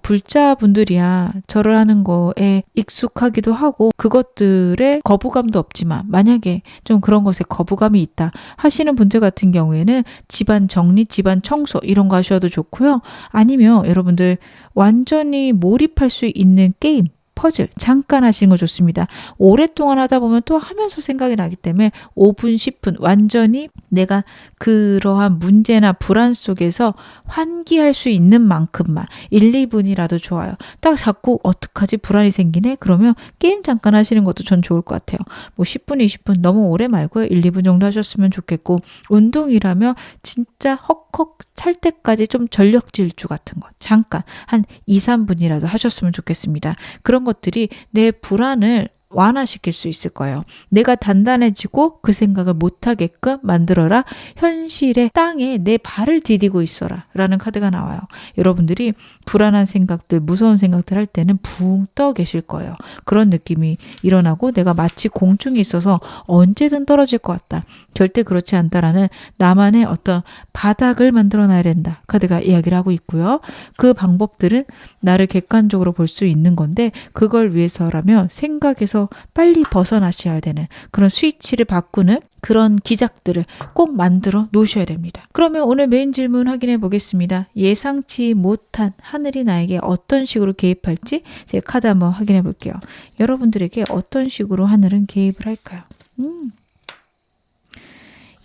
Speaker 1: 불자분들이야 절을 하는 거에 익숙하기도 하고 그것들에 거부감도 없지만 만약에 좀 그런 것에 거부감이 있다 하시는 분들 같은 경우에는 집안 정리, 집안 청소 이런 거 하셔도 좋고요. 아니면 여러분들 완전히 몰입할 수 있는 게임 퍼즐 잠깐 하시는 거 좋습니다. 오랫동안 하다 보면 또 하면서 생각이 나기 때문에 5분, 10분 완전히 내가 그러한 문제나 불안 속에서 환기할 수 있는 만큼만 1, 2분이라도 좋아요. 딱 자꾸 어떡하지 불안이 생기네? 그러면 게임 잠깐 하시는 것도 전 좋을 것 같아요. 뭐 10분, 20분 너무 오래 말고요. 1, 2분 정도 하셨으면 좋겠고 운동이라면 진짜 헉헉 찰 때까지 좀 전력 질주 같은 거 잠깐 한 2, 3분이라도 하셨으면 좋겠습니다. 그런 것들이 내 불안을 완화시킬 수 있을 거예요. 내가 단단해지고 그 생각을 못하게끔 만들어라. 현실의 땅에 내 발을 디디고 있어라. 라는 카드가 나와요. 여러분들이 불안한 생각들, 무서운 생각들 할 때는 붕 떠 계실 거예요. 그런 느낌이 일어나고 내가 마치 공중에 있어서 언제든 떨어질 것 같다. 절대 그렇지 않다라는 나만의 어떤 바닥을 만들어 놔야 된다. 카드가 이야기를 하고 있고요. 그 방법들은 나를 객관적으로 볼 수 있는 건데 그걸 위해서라면 생각에서 빨리 벗어나셔야 되는 그런 스위치를 바꾸는 그런 기작들을 꼭 만들어 놓으셔야 됩니다. 그러면 오늘 메인 질문 확인해 보겠습니다. 예상치 못한 하늘이 나에게 어떤 식으로 개입할지 제가 카드 한번 확인해 볼게요. 여러분들에게 어떤 식으로 하늘은 개입을 할까요?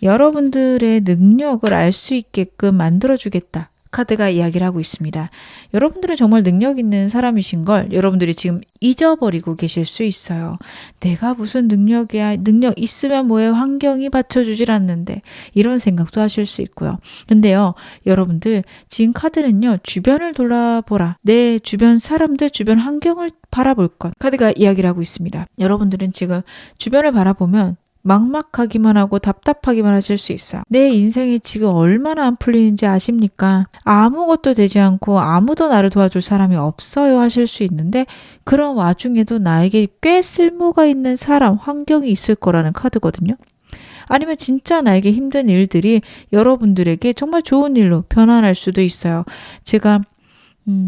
Speaker 1: 여러분들의 능력을 알 수 있게끔 만들어주겠다. 카드가 이야기를 하고 있습니다. 여러분들은 정말 능력 있는 사람이신 걸 여러분들이 지금 잊어버리고 계실 수 있어요. 내가 무슨 능력이야. 능력 있으면 뭐해. 환경이 받쳐주질 않는데. 이런 생각도 하실 수 있고요. 근데요. 여러분들 지금 카드는요. 주변을 돌아보라. 내 주변 사람들, 주변 환경을 바라볼 것. 카드가 이야기를 하고 있습니다. 여러분들은 지금 주변을 바라보면 막막하기만 하고 답답하기만 하실 수 있어요. 내 인생이 지금 얼마나 안 풀리는지 아십니까? 아무것도 되지 않고 아무도 나를 도와줄 사람이 없어요 하실 수 있는데 그런 와중에도 나에게 꽤 쓸모가 있는 사람, 환경이 있을 거라는 카드거든요. 아니면 진짜 나에게 힘든 일들이 여러분들에게 정말 좋은 일로 변환할 수도 있어요. 제가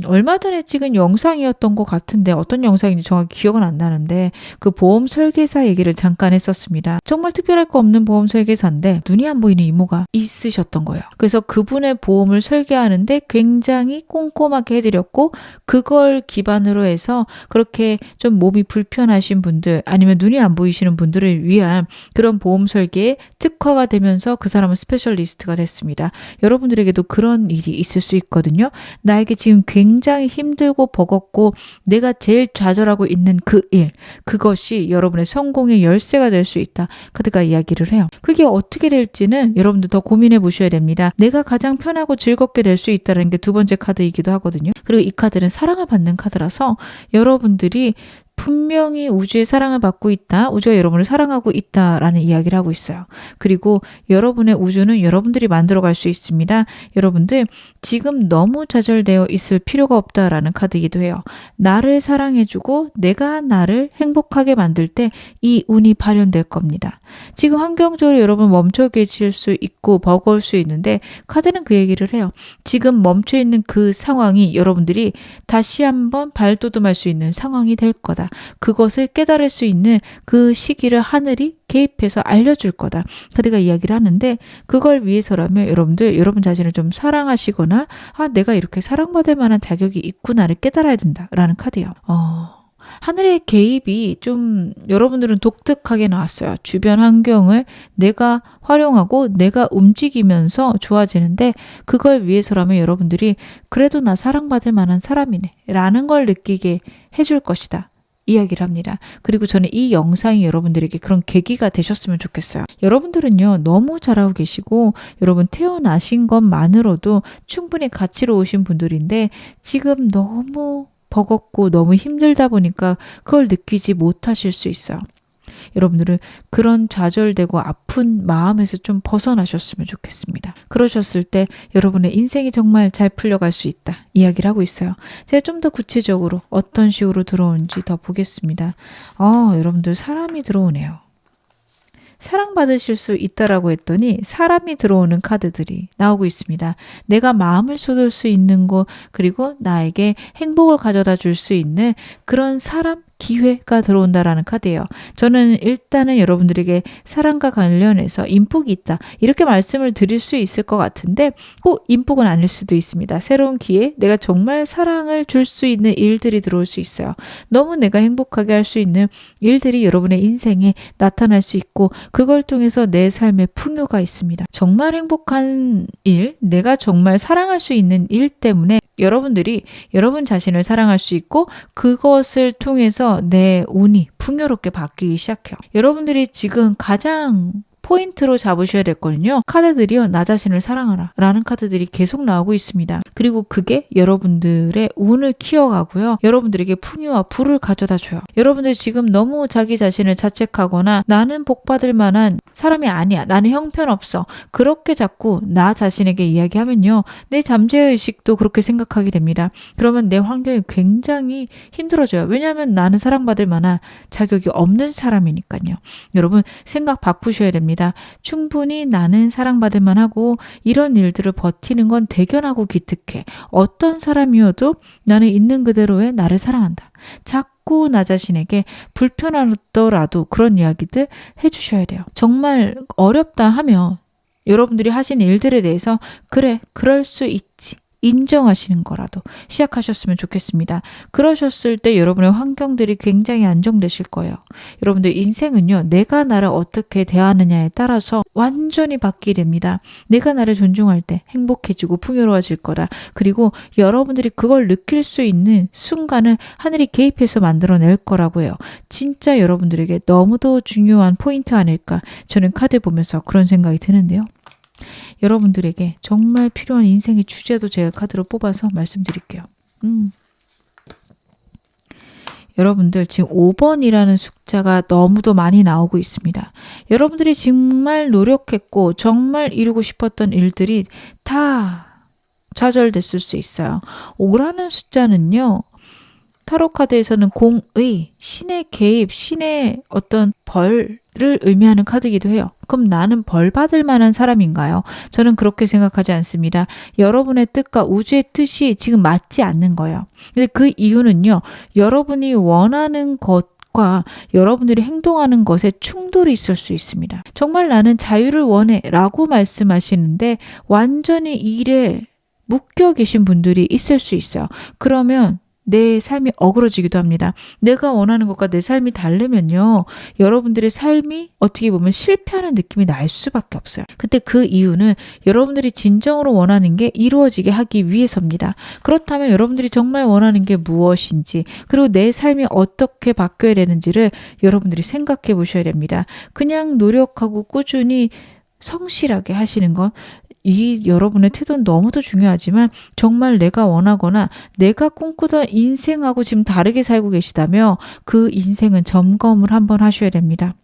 Speaker 1: 얼마 전에 찍은 영상이었던 것 같은데 어떤 영상인지 정확히 기억은 안 나는데 그 보험 설계사 얘기를 잠깐 했었습니다. 정말 특별할 거 없는 보험 설계사인데 눈이 안 보이는 이모가 있으셨던 거예요. 그래서 그분의 보험을 설계하는데 굉장히 꼼꼼하게 해드렸고 그걸 기반으로 해서 그렇게 좀 몸이 불편하신 분들 아니면 눈이 안 보이시는 분들을 위한 그런 보험 설계에 특화가 되면서 그 사람은 스페셜리스트가 됐습니다. 여러분들에게도 그런 일이 있을 수 있거든요. 나에게 지금 굉장히 힘들고 버겁고 내가 제일 좌절하고 있는 그 일, 그것이 여러분의 성공의 열쇠가 될 수 있다. 카드가 이야기를 해요. 그게 어떻게 될지는 여러분들 더 고민해 보셔야 됩니다. 내가 가장 편하고 즐겁게 될 수 있다는 게 두 번째 카드이기도 하거든요. 그리고 이 카드는 사랑을 받는 카드라서 여러분들이 분명히 우주의 사랑을 받고 있다. 우주가 여러분을 사랑하고 있다라는 이야기를 하고 있어요. 그리고 여러분의 우주는 여러분들이 만들어갈 수 있습니다. 여러분들 지금 너무 좌절되어 있을 필요가 없다라는 카드이기도 해요. 나를 사랑해주고 내가 나를 행복하게 만들 때 이 운이 발현될 겁니다. 지금 환경적으로 여러분 멈춰 계실 수 있고 버거울 수 있는데 카드는 그 얘기를 해요. 지금 멈춰 있는 그 상황이 여러분들이 다시 한번 발돋움할 수 있는 상황이 될 거다. 그것을 깨달을 수 있는 그 시기를 하늘이 개입해서 알려줄 거다. 카드가 이야기를 하는데 그걸 위해서라면 여러분들 여러분 자신을 좀 사랑하시거나 내가 이렇게 사랑받을 만한 자격이 있구나를 깨달아야 된다라는 카드예요. 하늘의 개입이 좀 여러분들은 독특하게 나왔어요. 주변 환경을 내가 활용하고 내가 움직이면서 좋아지는데 그걸 위해서라면 여러분들이 그래도 나 사랑받을 만한 사람이네 라는 걸 느끼게 해줄 것이다. 이야기를 합니다. 그리고 저는 이 영상이 여러분들에게 그런 계기가 되셨으면 좋겠어요. 여러분들은요 너무 잘하고 계시고 여러분 태어나신 것만으로도 충분히 가치로우신 분들인데 지금 너무 버겁고 너무 힘들다 보니까 그걸 느끼지 못하실 수 있어요. 여러분들은 그런 좌절되고 아픈 마음에서 좀 벗어나셨으면 좋겠습니다. 그러셨을 때 여러분의 인생이 정말 잘 풀려갈 수 있다. 이야기를 하고 있어요. 제가 좀 더 구체적으로 어떤 식으로 들어오는지 더 보겠습니다. 여러분들 사람이 들어오네요. 사랑받으실 수 있다라고 했더니 사람이 들어오는 카드들이 나오고 있습니다. 내가 마음을 쏟을 수 있는 곳 그리고 나에게 행복을 가져다 줄 수 있는 그런 사람 기회가 들어온다라는 카드예요. 저는 일단은 여러분들에게 사랑과 관련해서 인복이 있다. 이렇게 말씀을 드릴 수 있을 것 같은데 꼭 인복은 아닐 수도 있습니다. 새로운 기회, 내가 정말 사랑을 줄 수 있는 일들이 들어올 수 있어요. 너무 내가 행복하게 할 수 있는 일들이 여러분의 인생에 나타날 수 있고 그걸 통해서 내 삶에 풍요가 있습니다. 정말 행복한 일, 내가 정말 사랑할 수 있는 일 때문에 여러분들이 여러분 자신을 사랑할 수 있고 그것을 통해서 내 운이 풍요롭게 바뀌기 시작해요. 여러분들이 지금 가장 포인트로 잡으셔야 됐거든요. 카드들이요. 나 자신을 사랑하라 라는 카드들이 계속 나오고 있습니다. 그리고 그게 여러분들의 운을 키워가고요. 여러분들에게 풍요와 부를 가져다 줘요. 여러분들 지금 너무 자기 자신을 자책하거나 나는 복받을 만한 사람이 아니야. 나는 형편없어. 그렇게 자꾸 나 자신에게 이야기하면요. 내 잠재의식도 그렇게 생각하게 됩니다. 그러면 내 환경이 굉장히 힘들어져요. 왜냐하면 나는 사랑받을 만한 자격이 없는 사람이니까요. 여러분 생각 바꾸셔야 됩니다. 충분히 나는 사랑받을 만하고 이런 일들을 버티는 건 대견하고 기특해. 어떤 사람이어도 나는 있는 그대로의 나를 사랑한다. 자꾸 나 자신에게 불편하더라도 그런 이야기들 해주셔야 돼요. 정말 어렵다 하면 여러분들이 하신 일들에 대해서 그래, 그럴 수 있지. 인정하시는 거라도 시작하셨으면 좋겠습니다. 그러셨을 때 여러분의 환경들이 굉장히 안정되실 거예요. 여러분들 인생은요. 내가 나를 어떻게 대하느냐에 따라서 완전히 바뀌게 됩니다. 내가 나를 존중할 때 행복해지고 풍요로워질 거다. 그리고 여러분들이 그걸 느낄 수 있는 순간을 하늘이 개입해서 만들어낼 거라고 해요. 진짜 여러분들에게 너무도 중요한 포인트 아닐까 저는 카드 보면서 그런 생각이 드는데요. 여러분들에게 정말 필요한 인생의 주제도 제가 카드로 뽑아서 말씀드릴게요. 여러분들 지금 5번이라는 숫자가 너무도 많이 나오고 있습니다. 여러분들이 정말 노력했고 정말 이루고 싶었던 일들이 다 좌절됐을 수 있어요. 5라는 숫자는요. 타로 카드에서는 공의, 신의 개입, 신의 어떤 벌을 의미하는 카드이기도 해요. 그럼 나는 벌 받을 만한 사람인가요? 저는 그렇게 생각하지 않습니다. 여러분의 뜻과 우주의 뜻이 지금 맞지 않는 거예요. 근데 그 이유는요. 여러분이 원하는 것과 여러분들이 행동하는 것에 충돌이 있을 수 있습니다. 정말 나는 자유를 원해 라고 말씀하시는데 완전히 일에 묶여 계신 분들이 있을 수 있어요. 그러면 내 삶이 어그러지기도 합니다. 내가 원하는 것과 내 삶이 다르면요. 여러분들의 삶이 어떻게 보면 실패하는 느낌이 날 수밖에 없어요. 근데 그 이유는 여러분들이 진정으로 원하는 게 이루어지게 하기 위해서입니다. 그렇다면 여러분들이 정말 원하는 게 무엇인지 그리고 내 삶이 어떻게 바뀌어야 되는지를 여러분들이 생각해 보셔야 됩니다. 그냥 노력하고 꾸준히 성실하게 하시는 건 이 여러분의 태도는 너무도 중요하지만 정말 내가 원하거나 내가 꿈꾸던 인생하고 지금 다르게 살고 계시다며 그 인생은 점검을 한번 하셔야 됩니다.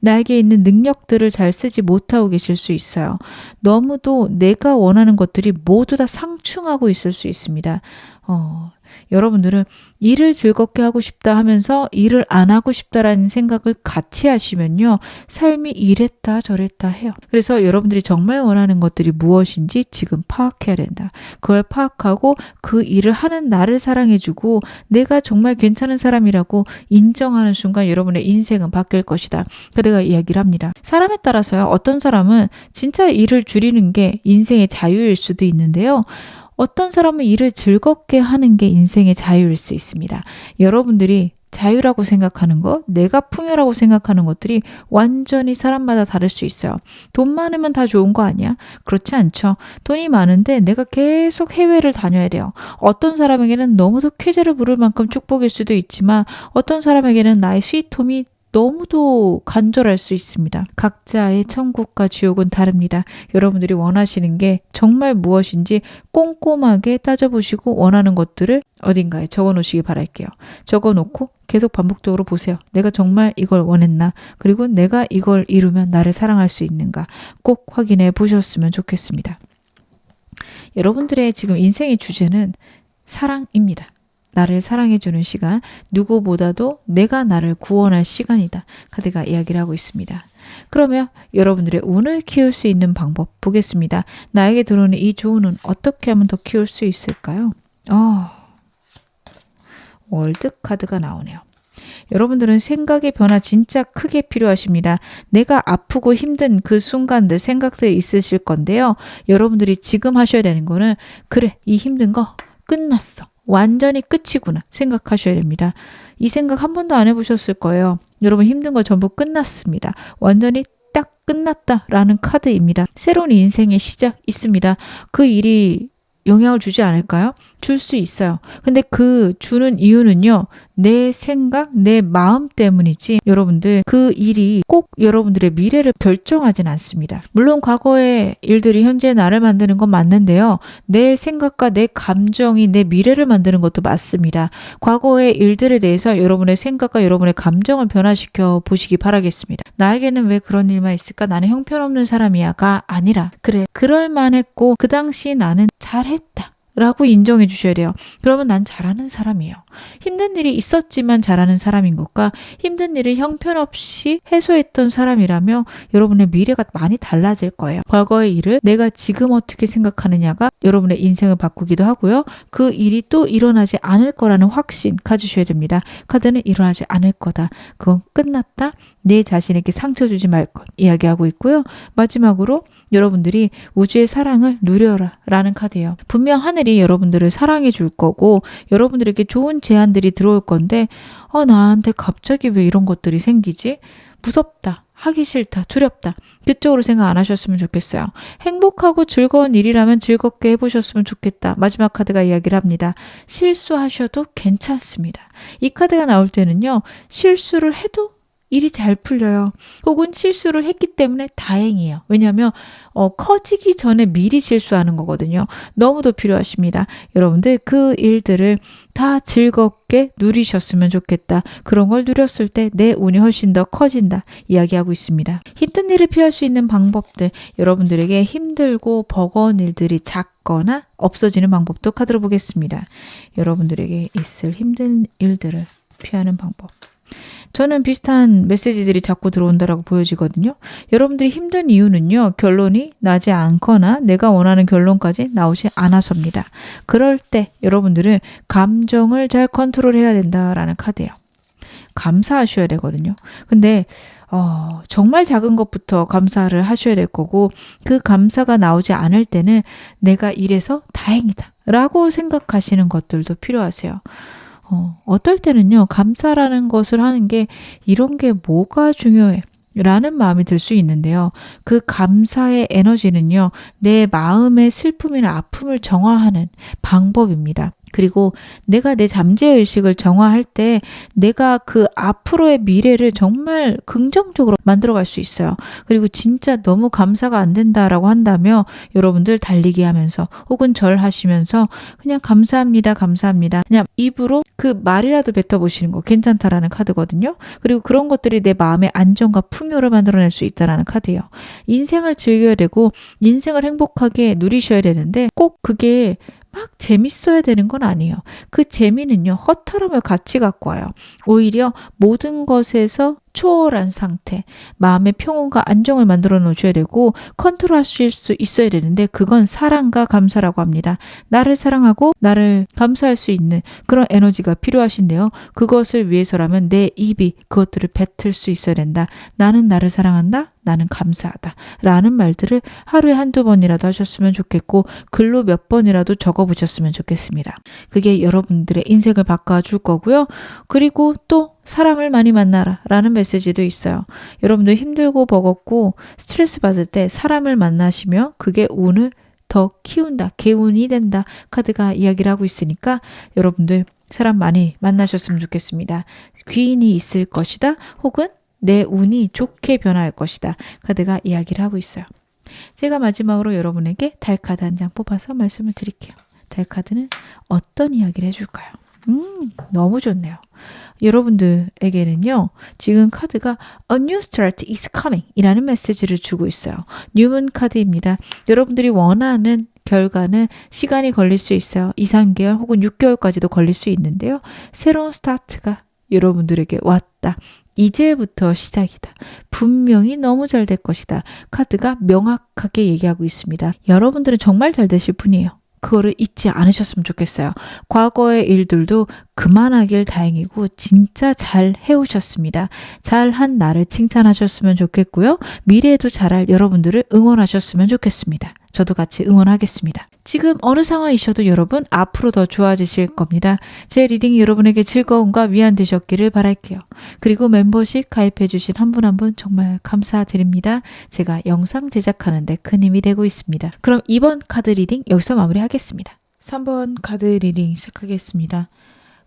Speaker 1: 나에게 있는 능력들을 잘 쓰지 못하고 계실 수 있어요. 너무도 내가 원하는 것들이 모두 다 상충하고 있을 수 있습니다. 여러분들은 일을 즐겁게 하고 싶다 하면서 일을 안 하고 싶다라는 생각을 같이 하시면요. 삶이 이랬다 저랬다 해요. 그래서 여러분들이 정말 원하는 것들이 무엇인지 지금 파악해야 된다. 그걸 파악하고 그 일을 하는 나를 사랑해주고 내가 정말 괜찮은 사람이라고 인정하는 순간 여러분의 인생은 바뀔 것이다. 그대가 이야기를 합니다. 사람에 따라서요. 어떤 사람은 진짜 일을 줄이는 게 인생의 자유일 수도 있는데요. 어떤 사람은 일을 즐겁게 하는 게 인생의 자유일 수 있습니다. 여러분들이 자유라고 생각하는 것, 내가 풍요라고 생각하는 것들이 완전히 사람마다 다를 수 있어요. 돈 많으면 다 좋은 거 아니야? 그렇지 않죠. 돈이 많은데 내가 계속 해외를 다녀야 돼요. 어떤 사람에게는 너무도 쾌재를 부를 만큼 축복일 수도 있지만 어떤 사람에게는 나의 스위트홈이 너무도 간절할 수 있습니다. 각자의 천국과 지옥은 다릅니다. 여러분들이 원하시는 게 정말 무엇인지 꼼꼼하게 따져보시고 원하는 것들을 어딘가에 적어놓으시기 바랄게요. 적어놓고 계속 반복적으로 보세요. 내가 정말 이걸 원했나? 그리고 내가 이걸 이루면 나를 사랑할 수 있는가? 꼭 확인해 보셨으면 좋겠습니다. 여러분들의 지금 인생의 주제는 사랑입니다. 나를 사랑해주는 시간, 누구보다도 내가 나를 구원할 시간이다. 카드가 이야기를 하고 있습니다. 그러면 여러분들의 운을 키울 수 있는 방법 보겠습니다. 나에게 들어오는 이 좋은 운 어떻게 하면 더 키울 수 있을까요? 월드 카드가 나오네요. 여러분들은 생각의 변화 진짜 크게 필요하십니다. 내가 아프고 힘든 그 순간들 생각들이 있으실 건데요. 여러분들이 지금 하셔야 되는 거는 그래, 이 힘든 거 끝났어. 완전히 끝이구나 생각하셔야 됩니다. 이 생각 한 번도 안 해보셨을 거예요. 여러분 힘든 거 전부 끝났습니다. 완전히 딱 끝났다라는 카드입니다. 새로운 인생의 시작 있습니다. 그 일이 영향을 주지 않을까요? 줄 수 있어요. 근데 그 주는 이유는요. 내 생각, 내 마음 때문이지 여러분들 그 일이 꼭 여러분들의 미래를 결정하진 않습니다. 물론 과거의 일들이 현재 나를 만드는 건 맞는데요. 내 생각과 내 감정이 내 미래를 만드는 것도 맞습니다. 과거의 일들에 대해서 여러분의 생각과 여러분의 감정을 변화시켜 보시기 바라겠습니다. 나에게는 왜 그런 일만 있을까? 나는 형편없는 사람이야가 아니라 그래, 그럴만했고 그 당시 나는 잘했다. 라고 인정해 주셔야 돼요. 그러면 난 잘하는 사람이에요. 힘든 일이 있었지만 잘하는 사람인 것과 힘든 일을 형편없이 해소했던 사람이라며 여러분의 미래가 많이 달라질 거예요. 과거의 일을 내가 지금 어떻게 생각하느냐가 여러분의 인생을 바꾸기도 하고요. 그 일이 또 일어나지 않을 거라는 확신 가지셔야 됩니다. 카드는 일어나지 않을 거다. 그건 끝났다. 내 자신에게 상처 주지 말 것 이야기하고 있고요. 마지막으로 여러분들이 우주의 사랑을 누려라 라는 카드예요. 분명 하늘이 여러분들을 사랑해 줄 거고 여러분들에게 좋은 제안들이 들어올 건데 나한테 갑자기 왜 이런 것들이 생기지? 무섭다. 하기 싫다. 두렵다. 그쪽으로 생각 안 하셨으면 좋겠어요. 행복하고 즐거운 일이라면 즐겁게 해보셨으면 좋겠다. 마지막 카드가 이야기를 합니다. 실수하셔도 괜찮습니다. 이 카드가 나올 때는요. 실수를 해도 일이 잘 풀려요. 혹은 실수를 했기 때문에 다행이에요. 왜냐하면 커지기 전에 미리 실수하는 거거든요. 너무도 필요하십니다. 여러분들 그 일들을 다 즐겁게 누리셨으면 좋겠다. 그런 걸 누렸을 때 내 운이 훨씬 더 커진다. 이야기하고 있습니다. 힘든 일을 피할 수 있는 방법들, 여러분들에게 힘들고 버거운 일들이 작거나 없어지는 방법도 카드로 보겠습니다. 여러분들에게 있을 힘든 일들을 피하는 방법. 저는 비슷한 메시지들이 자꾸 들어온다라고 보여지거든요. 여러분들이 힘든 이유는요. 결론이 나지 않거나 내가 원하는 결론까지 나오지 않아서입니다. 그럴 때 여러분들은 감정을 잘 컨트롤해야 된다라는 카드예요. 감사하셔야 되거든요. 근데 정말 작은 것부터 감사를 하셔야 될 거고 그 감사가 나오지 않을 때는 내가 이래서 다행이다 라고 생각하시는 것들도 필요하세요. 어떨 때는요, 감사라는 것을 하는 게 이런 게 뭐가 중요해? 라는 마음이 들 수 있는데요. 그 감사의 에너지는요, 내 마음의 슬픔이나 아픔을 정화하는 방법입니다. 그리고 내가 내 잠재의식을 정화할 때 내가 그 앞으로의 미래를 정말 긍정적으로 만들어갈 수 있어요. 그리고 진짜 너무 감사가 안 된다라고 한다면 여러분들 달리기 하면서 혹은 절하시면서 그냥 감사합니다, 감사합니다. 그냥 입으로 그 말이라도 뱉어보시는 거 괜찮다라는 카드거든요. 그리고 그런 것들이 내 마음의 안정과 풍요를 만들어낼 수 있다라는 카드예요. 인생을 즐겨야 되고 인생을 행복하게 누리셔야 되는데 꼭 그게 막 재밌어야 되는 건 아니에요. 그 재미는요, 허탈함을 같이 갖고 와요. 오히려 모든 것에서 초월한 상태, 마음의 평온과 안정을 만들어 놓으셔야 되고 컨트롤하실 수 있어야 되는데 그건 사랑과 감사라고 합니다. 나를 사랑하고 나를 감사할 수 있는 그런 에너지가 필요하신데요. 그것을 위해서라면 내 입이 그것들을 뱉을 수 있어야 된다. 나는 나를 사랑한다. 나는 감사하다. 라는 말들을 하루에 한두 번이라도 하셨으면 좋겠고 글로 몇 번이라도 적어보셨으면 좋겠습니다. 그게 여러분들의 인생을 바꿔줄 거고요. 그리고 또 사람을 많이 만나라 라는 메시지도 있어요. 여러분들 힘들고 버겁고 스트레스 받을 때 사람을 만나시며 그게 운을 더 키운다. 개운이 된다. 카드가 이야기를 하고 있으니까 여러분들 사람 많이 만나셨으면 좋겠습니다. 귀인이 있을 것이다. 혹은 내 운이 좋게 변할 것이다. 카드가 이야기를 하고 있어요. 제가 마지막으로 여러분에게 달 카드 한 장 뽑아서 말씀을 드릴게요. 달 카드는 어떤 이야기를 해줄까요? 너무 좋네요. 여러분들에게는요, 지금 카드가 A new start is coming 이라는 메시지를 주고 있어요. 뉴문 카드입니다. 여러분들이 원하는 결과는 시간이 걸릴 수 있어요. 2, 3개월 혹은 6개월까지도 걸릴 수 있는데요. 새로운 스타트가 여러분들에게 왔다. 이제부터 시작이다. 분명히 너무 잘 될 것이다. 카드가 명확하게 얘기하고 있습니다. 여러분들은 정말 잘 되실 분이에요. 그거를 잊지 않으셨으면 좋겠어요. 과거의 일들도 그만하길 다행이고 진짜 잘 해오셨습니다. 잘한 나를 칭찬하셨으면 좋겠고요. 미래에도 잘할 여러분들을 응원하셨으면 좋겠습니다. 저도 같이 응원하겠습니다. 지금 어느 상황이셔도 여러분 앞으로 더 좋아지실 겁니다. 제 리딩이 여러분에게 즐거움과 위안 되셨기를 바랄게요. 그리고 멤버십 가입해 주신 한 분 한 분 정말 감사드립니다. 제가 영상 제작하는 데 큰 힘이 되고 있습니다. 그럼 이번 카드 리딩 여기서 마무리하겠습니다. 3번 카드 리딩 시작하겠습니다.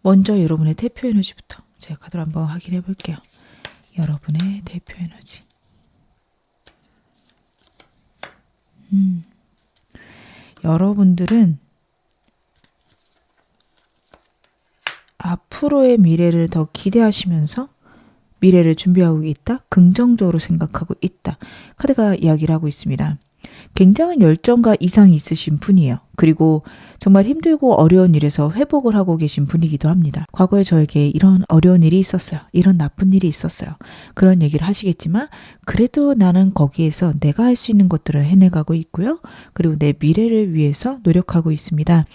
Speaker 1: 먼저 여러분의 대표 에너지부터 제가 카드를 한번 확인해 볼게요. 여러분의 대표 에너지. 여러분들은 앞으로의 미래를 더 기대하시면서 미래를 준비하고 있다. 긍정적으로 생각하고 있다. 카드가 이야기를 하고 있습니다. 굉장한 열정과 이상이 있으신 분이에요. 그리고 정말 힘들고 어려운 일에서 회복을 하고 계신 분이기도 합니다. 과거에 저에게 이런 어려운 일이 있었어요. 이런 나쁜 일이 있었어요. 그런 얘기를 하시겠지만 그래도 나는 거기에서 내가 할 수 있는 것들을 해내가고 있고요. 그리고 내 미래를 위해서 노력하고 있습니다.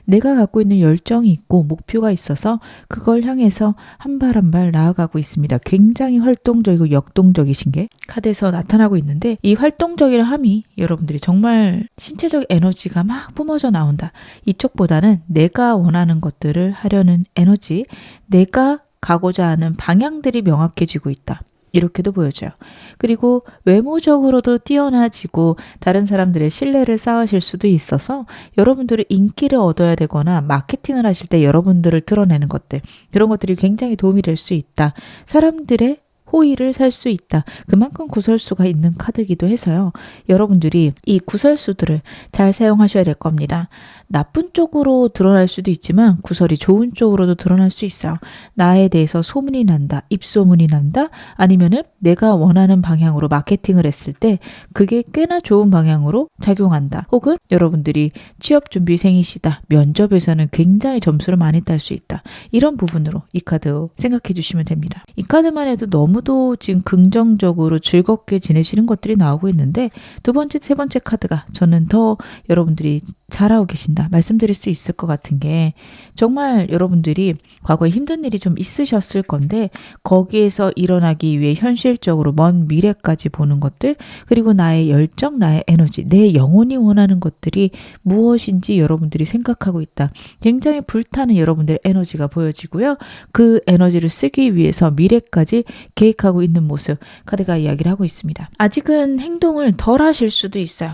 Speaker 1: 내가 갖고 있는 열정이 있고 목표가 있어서 그걸 향해서 한 발 한 발 나아가고 있습니다. 굉장히 활동적이고 역동적이신 게 카드에서 나타나고 있는데 이 활동적이라 함이 여러분들이 정말 신체적 에너지가 막 뿜어져 나온다. 이쪽보다는 내가 원하는 것들을 하려는 에너지, 내가 가고자 하는 방향들이 명확해지고 있다. 이렇게도 보여져요. 그리고 외모적으로도 뛰어나지고 다른 사람들의 신뢰를 쌓으실 수도 있어서 여러분들이 인기를 얻어야 되거나 마케팅을 하실 때 여러분들을 드러내는 것들, 그런 것들이 굉장히 도움이 될 수 있다. 사람들의 호의를 살 수 있다. 그만큼 구설수가 있는 카드이기도 해서요. 여러분들이 이 구설수들을 잘 사용하셔야 될 겁니다. 나쁜 쪽으로 드러날 수도 있지만 구설이 좋은 쪽으로도 드러날 수 있어요. 나에 대해서 소문이 난다. 입소문이 난다. 아니면은 내가 원하는 방향으로 마케팅을 했을 때 그게 꽤나 좋은 방향으로 작용한다. 혹은 여러분들이 취업준비생이시다. 면접에서는 굉장히 점수를 많이 딸 수 있다. 이런 부분으로 이 카드 생각해 주시면 됩니다. 이 카드만 해도 너무도 지금 긍정적으로 즐겁게 지내시는 것들이 나오고 있는데 두 번째, 세 번째 카드가 저는 더 여러분들이 잘하고 계신다 말씀드릴 수 있을 것 같은 게 정말 여러분들이 과거에 힘든 일이 좀 있으셨을 건데 거기에서 일어나기 위해 현실적으로 먼 미래까지 보는 것들 그리고 나의 열정, 나의 에너지, 내 영혼이 원하는 것들이 무엇인지 여러분들이 생각하고 있다. 굉장히 불타는 여러분들의 에너지가 보여지고요. 그 에너지를 쓰기 위해서 미래까지 계획하고 있는 모습 카드가 이야기를 하고 있습니다. 아직은 행동을 덜 하실 수도 있어요.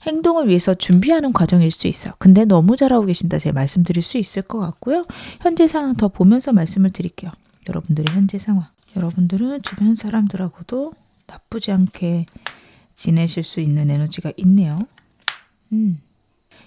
Speaker 1: 행동을 위해서 준비하는 과정일 수 있어요. 근데 너무 잘하고 계신다 제가 말씀드릴 수 있을 것 같고요. 현재 상황 더 보면서 말씀을 드릴게요. 여러분들의 현재 상황. 여러분들은 주변 사람들하고도 나쁘지 않게 지내실 수 있는 에너지가 있네요.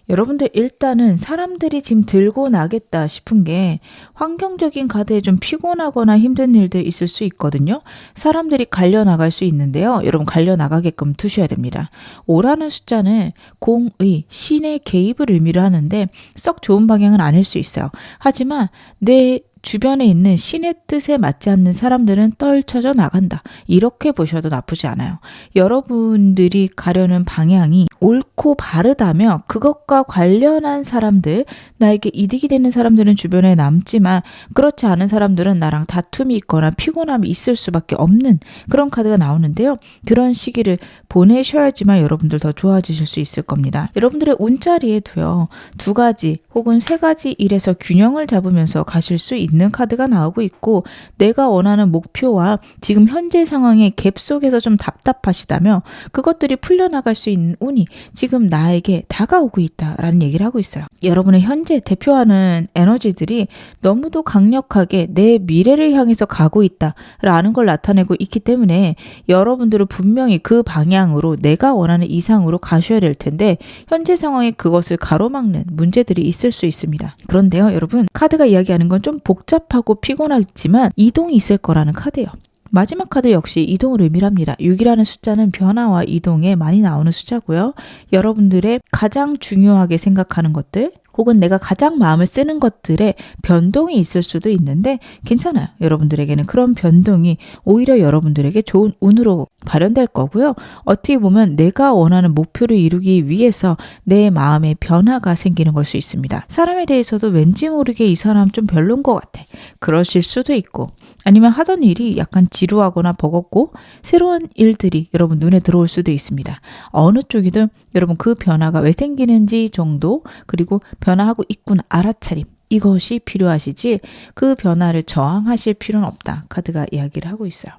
Speaker 1: 여러분들 일단은 사람들이 지금 들고 나겠다 싶은 게 환경적인 카드에 좀 피곤하거나 힘든 일들 있을 수 있거든요. 사람들이 갈려나갈 수 있는데요. 여러분 갈려나가게끔 두셔야 됩니다. 5라는 숫자는 공의, 신의 개입을 의미를 하는데 썩 좋은 방향은 아닐 수 있어요. 하지만 내 주변에 있는 신의 뜻에 맞지 않는 사람들은 떨쳐져 나간다. 이렇게 보셔도 나쁘지 않아요. 여러분들이 가려는 방향이 옳고 바르다며 그것과 관련한 사람들, 나에게 이득이 되는 사람들은 주변에 남지만 그렇지 않은 사람들은 나랑 다툼이 있거나 피곤함이 있을 수밖에 없는 그런 카드가 나오는데요. 그런 시기를 보내셔야지만 여러분들 더 좋아지실 수 있을 겁니다. 여러분들의 운자리에도요. 2가지 혹은 3가지 일에서 균형을 잡으면서 가실 수 있는 카드가 나오고 있고 내가 원하는 목표와 지금 현재 상황의 갭 속에서 좀 답답하시다며 그것들이 풀려나갈 수 있는 운이 지금 나에게 다가오고 있다라는 얘기를 하고 있어요. 여러분의 현재 대표하는 에너지들이 너무도 강력하게 내 미래를 향해서 가고 있다라는 걸 나타내고 있기 때문에 여러분들은 분명히 그 방향으로 내가 원하는 이상으로 가셔야 될 텐데 현재 상황에 그것을 가로막는 문제들이 있을 수 있습니다. 그런데요, 여러분 카드가 이야기하는 건 좀 복잡하고 피곤하지만 이동이 있을 거라는 카드예요. 마지막 카드 역시 이동을 의미합니다. 6이라는 숫자는 변화와 이동에 많이 나오는 숫자고요. 여러분들의 가장 중요하게 생각하는 것들 혹은 내가 가장 마음을 쓰는 것들에 변동이 있을 수도 있는데 괜찮아요. 여러분들에게는 그런 변동이 오히려 여러분들에게 좋은 운으로 발현될 거고요. 어떻게 보면 내가 원하는 목표를 이루기 위해서 내 마음에 변화가 생기는 걸 수 있습니다. 사람에 대해서도 왠지 모르게 이 사람 좀 별론 것 같아. 그러실 수도 있고 아니면 하던 일이 약간 지루하거나 버겁고 새로운 일들이 여러분 눈에 들어올 수도 있습니다. 어느 쪽이든 여러분 그 변화가 왜 생기는지 정도 그리고 변화하고 있구나 알아차림 이것이 필요하시지 그 변화를 저항하실 필요는 없다. 카드가 이야기를 하고 있어요.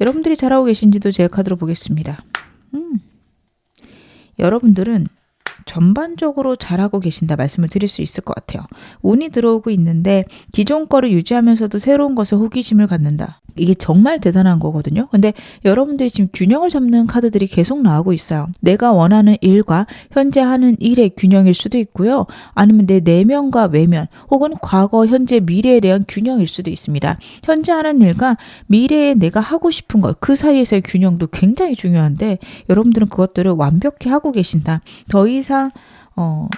Speaker 1: 여러분들이 잘하고 계신지도 제 카드로 보겠습니다. 여러분들은 전반적으로 잘하고 계신다 말씀을 드릴 수 있을 것 같아요. 운이 들어오고 있는데 기존 거를 유지하면서도 새로운 것에 호기심을 갖는다. 이게 정말 대단한 거거든요. 근데 여러분들이 지금 균형을 잡는 카드들이 계속 나오고 있어요. 내가 원하는 일과 현재 하는 일의 균형일 수도 있고요. 아니면 내 내면과 외면 혹은 과거, 현재, 미래에 대한 균형일 수도 있습니다. 현재 하는 일과 미래에 내가 하고 싶은 것, 그 사이에서의 균형도 굉장히 중요한데 여러분들은 그것들을 완벽히 하고 계신다. 더 이상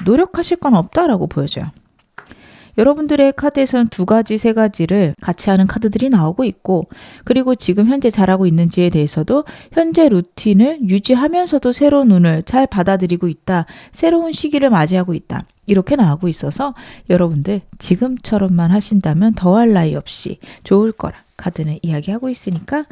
Speaker 1: 노력하실 건 없다라고 보여져요. 여러분들의 카드에서는 2가지, 3가지를 같이 하는 카드들이 나오고 있고 그리고 지금 현재 잘하고 있는지에 대해서도 현재 루틴을 유지하면서도 새로운 운을 잘 받아들이고 있다. 새로운 시기를 맞이하고 있다. 이렇게 나오고 있어서 여러분들 지금처럼만 하신다면 더할 나위 없이 좋을 거라 카드는 이야기하고 있으니까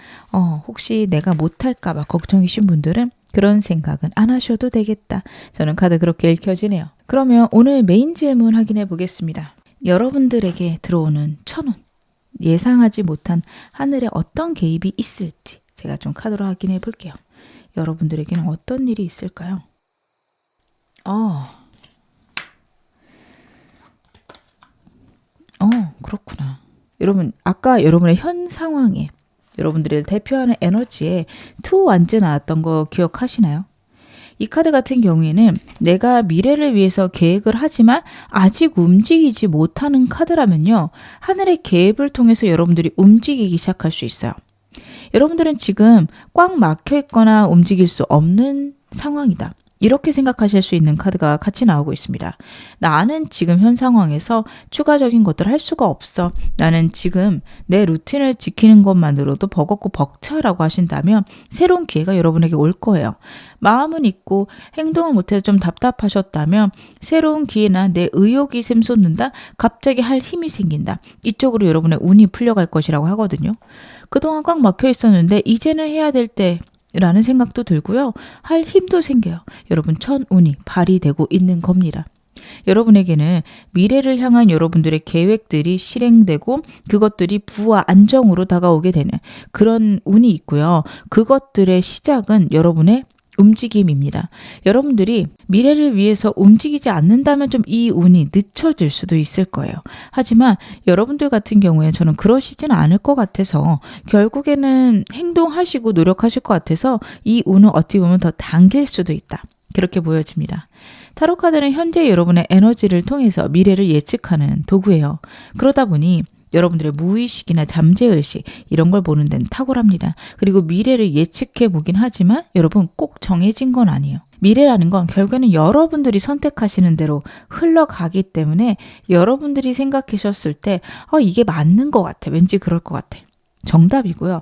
Speaker 1: 혹시 내가 못할까 봐 걱정이신 분들은 그런 생각은 안 하셔도 되겠다. 저는 카드 그렇게 읽혀지네요. 그러면 오늘 메인 질문 확인해 보겠습니다. 여러분들에게 들어오는 천운, 예상하지 못한 하늘에 어떤 개입이 있을지 제가 좀 카드로 확인해 볼게요. 여러분들에게는 어떤 일이 있을까요? 그렇구나. 여러분, 아까 여러분의 현 상황에 여러분들을 대표하는 에너지에 투 완즈 나왔던 거 기억하시나요? 이 카드 같은 경우에는 내가 미래를 위해서 계획을 하지만 아직 움직이지 못하는 카드라면요. 하늘의 계획을 통해서 여러분들이 움직이기 시작할 수 있어요. 여러분들은 지금 꽉 막혀 있거나 움직일 수 없는 상황이다. 이렇게 생각하실 수 있는 카드가 같이 나오고 있습니다. 나는 지금 현 상황에서 추가적인 것들을 할 수가 없어. 나는 지금 내 루틴을 지키는 것만으로도 버겁고 벅차라고 하신다면 새로운 기회가 여러분에게 올 거예요. 마음은 있고 행동을 못해서 좀 답답하셨다면 새로운 기회나 내 의욕이 샘솟는다. 갑자기 할 힘이 생긴다. 이쪽으로 여러분의 운이 풀려갈 것이라고 하거든요. 그동안 꽉 막혀 있었는데 이제는 해야 될 때 라는 생각도 들고요. 할 힘도 생겨요. 여러분 천운이 발휘되고 있는 겁니다. 여러분에게는 미래를 향한 여러분들의 계획들이 실행되고 그것들이 부와 안정으로 다가오게 되는 그런 운이 있고요. 그것들의 시작은 여러분의 움직임입니다. 여러분들이 미래를 위해서 움직이지 않는다면 좀 이 운이 늦춰질 수도 있을 거예요. 하지만 여러분들 같은 경우에 저는 그러시지는 않을 것 같아서 결국에는 행동하시고 노력하실 것 같아서 이 운은 어떻게 보면 더 당길 수도 있다. 그렇게 보여집니다. 타로 카드는 현재 여러분의 에너지를 통해서 미래를 예측하는 도구예요. 그러다 보니 여러분들의 무의식이나 잠재의식 이런 걸 보는 데는 탁월합니다. 그리고 미래를 예측해 보긴 하지만 여러분 꼭 정해진 건 아니에요. 미래라는 건 결국에는 여러분들이 선택하시는 대로 흘러가기 때문에 여러분들이 생각하셨을 때 이게 맞는 것 같아. 왠지 그럴 것 같아. 정답이고요.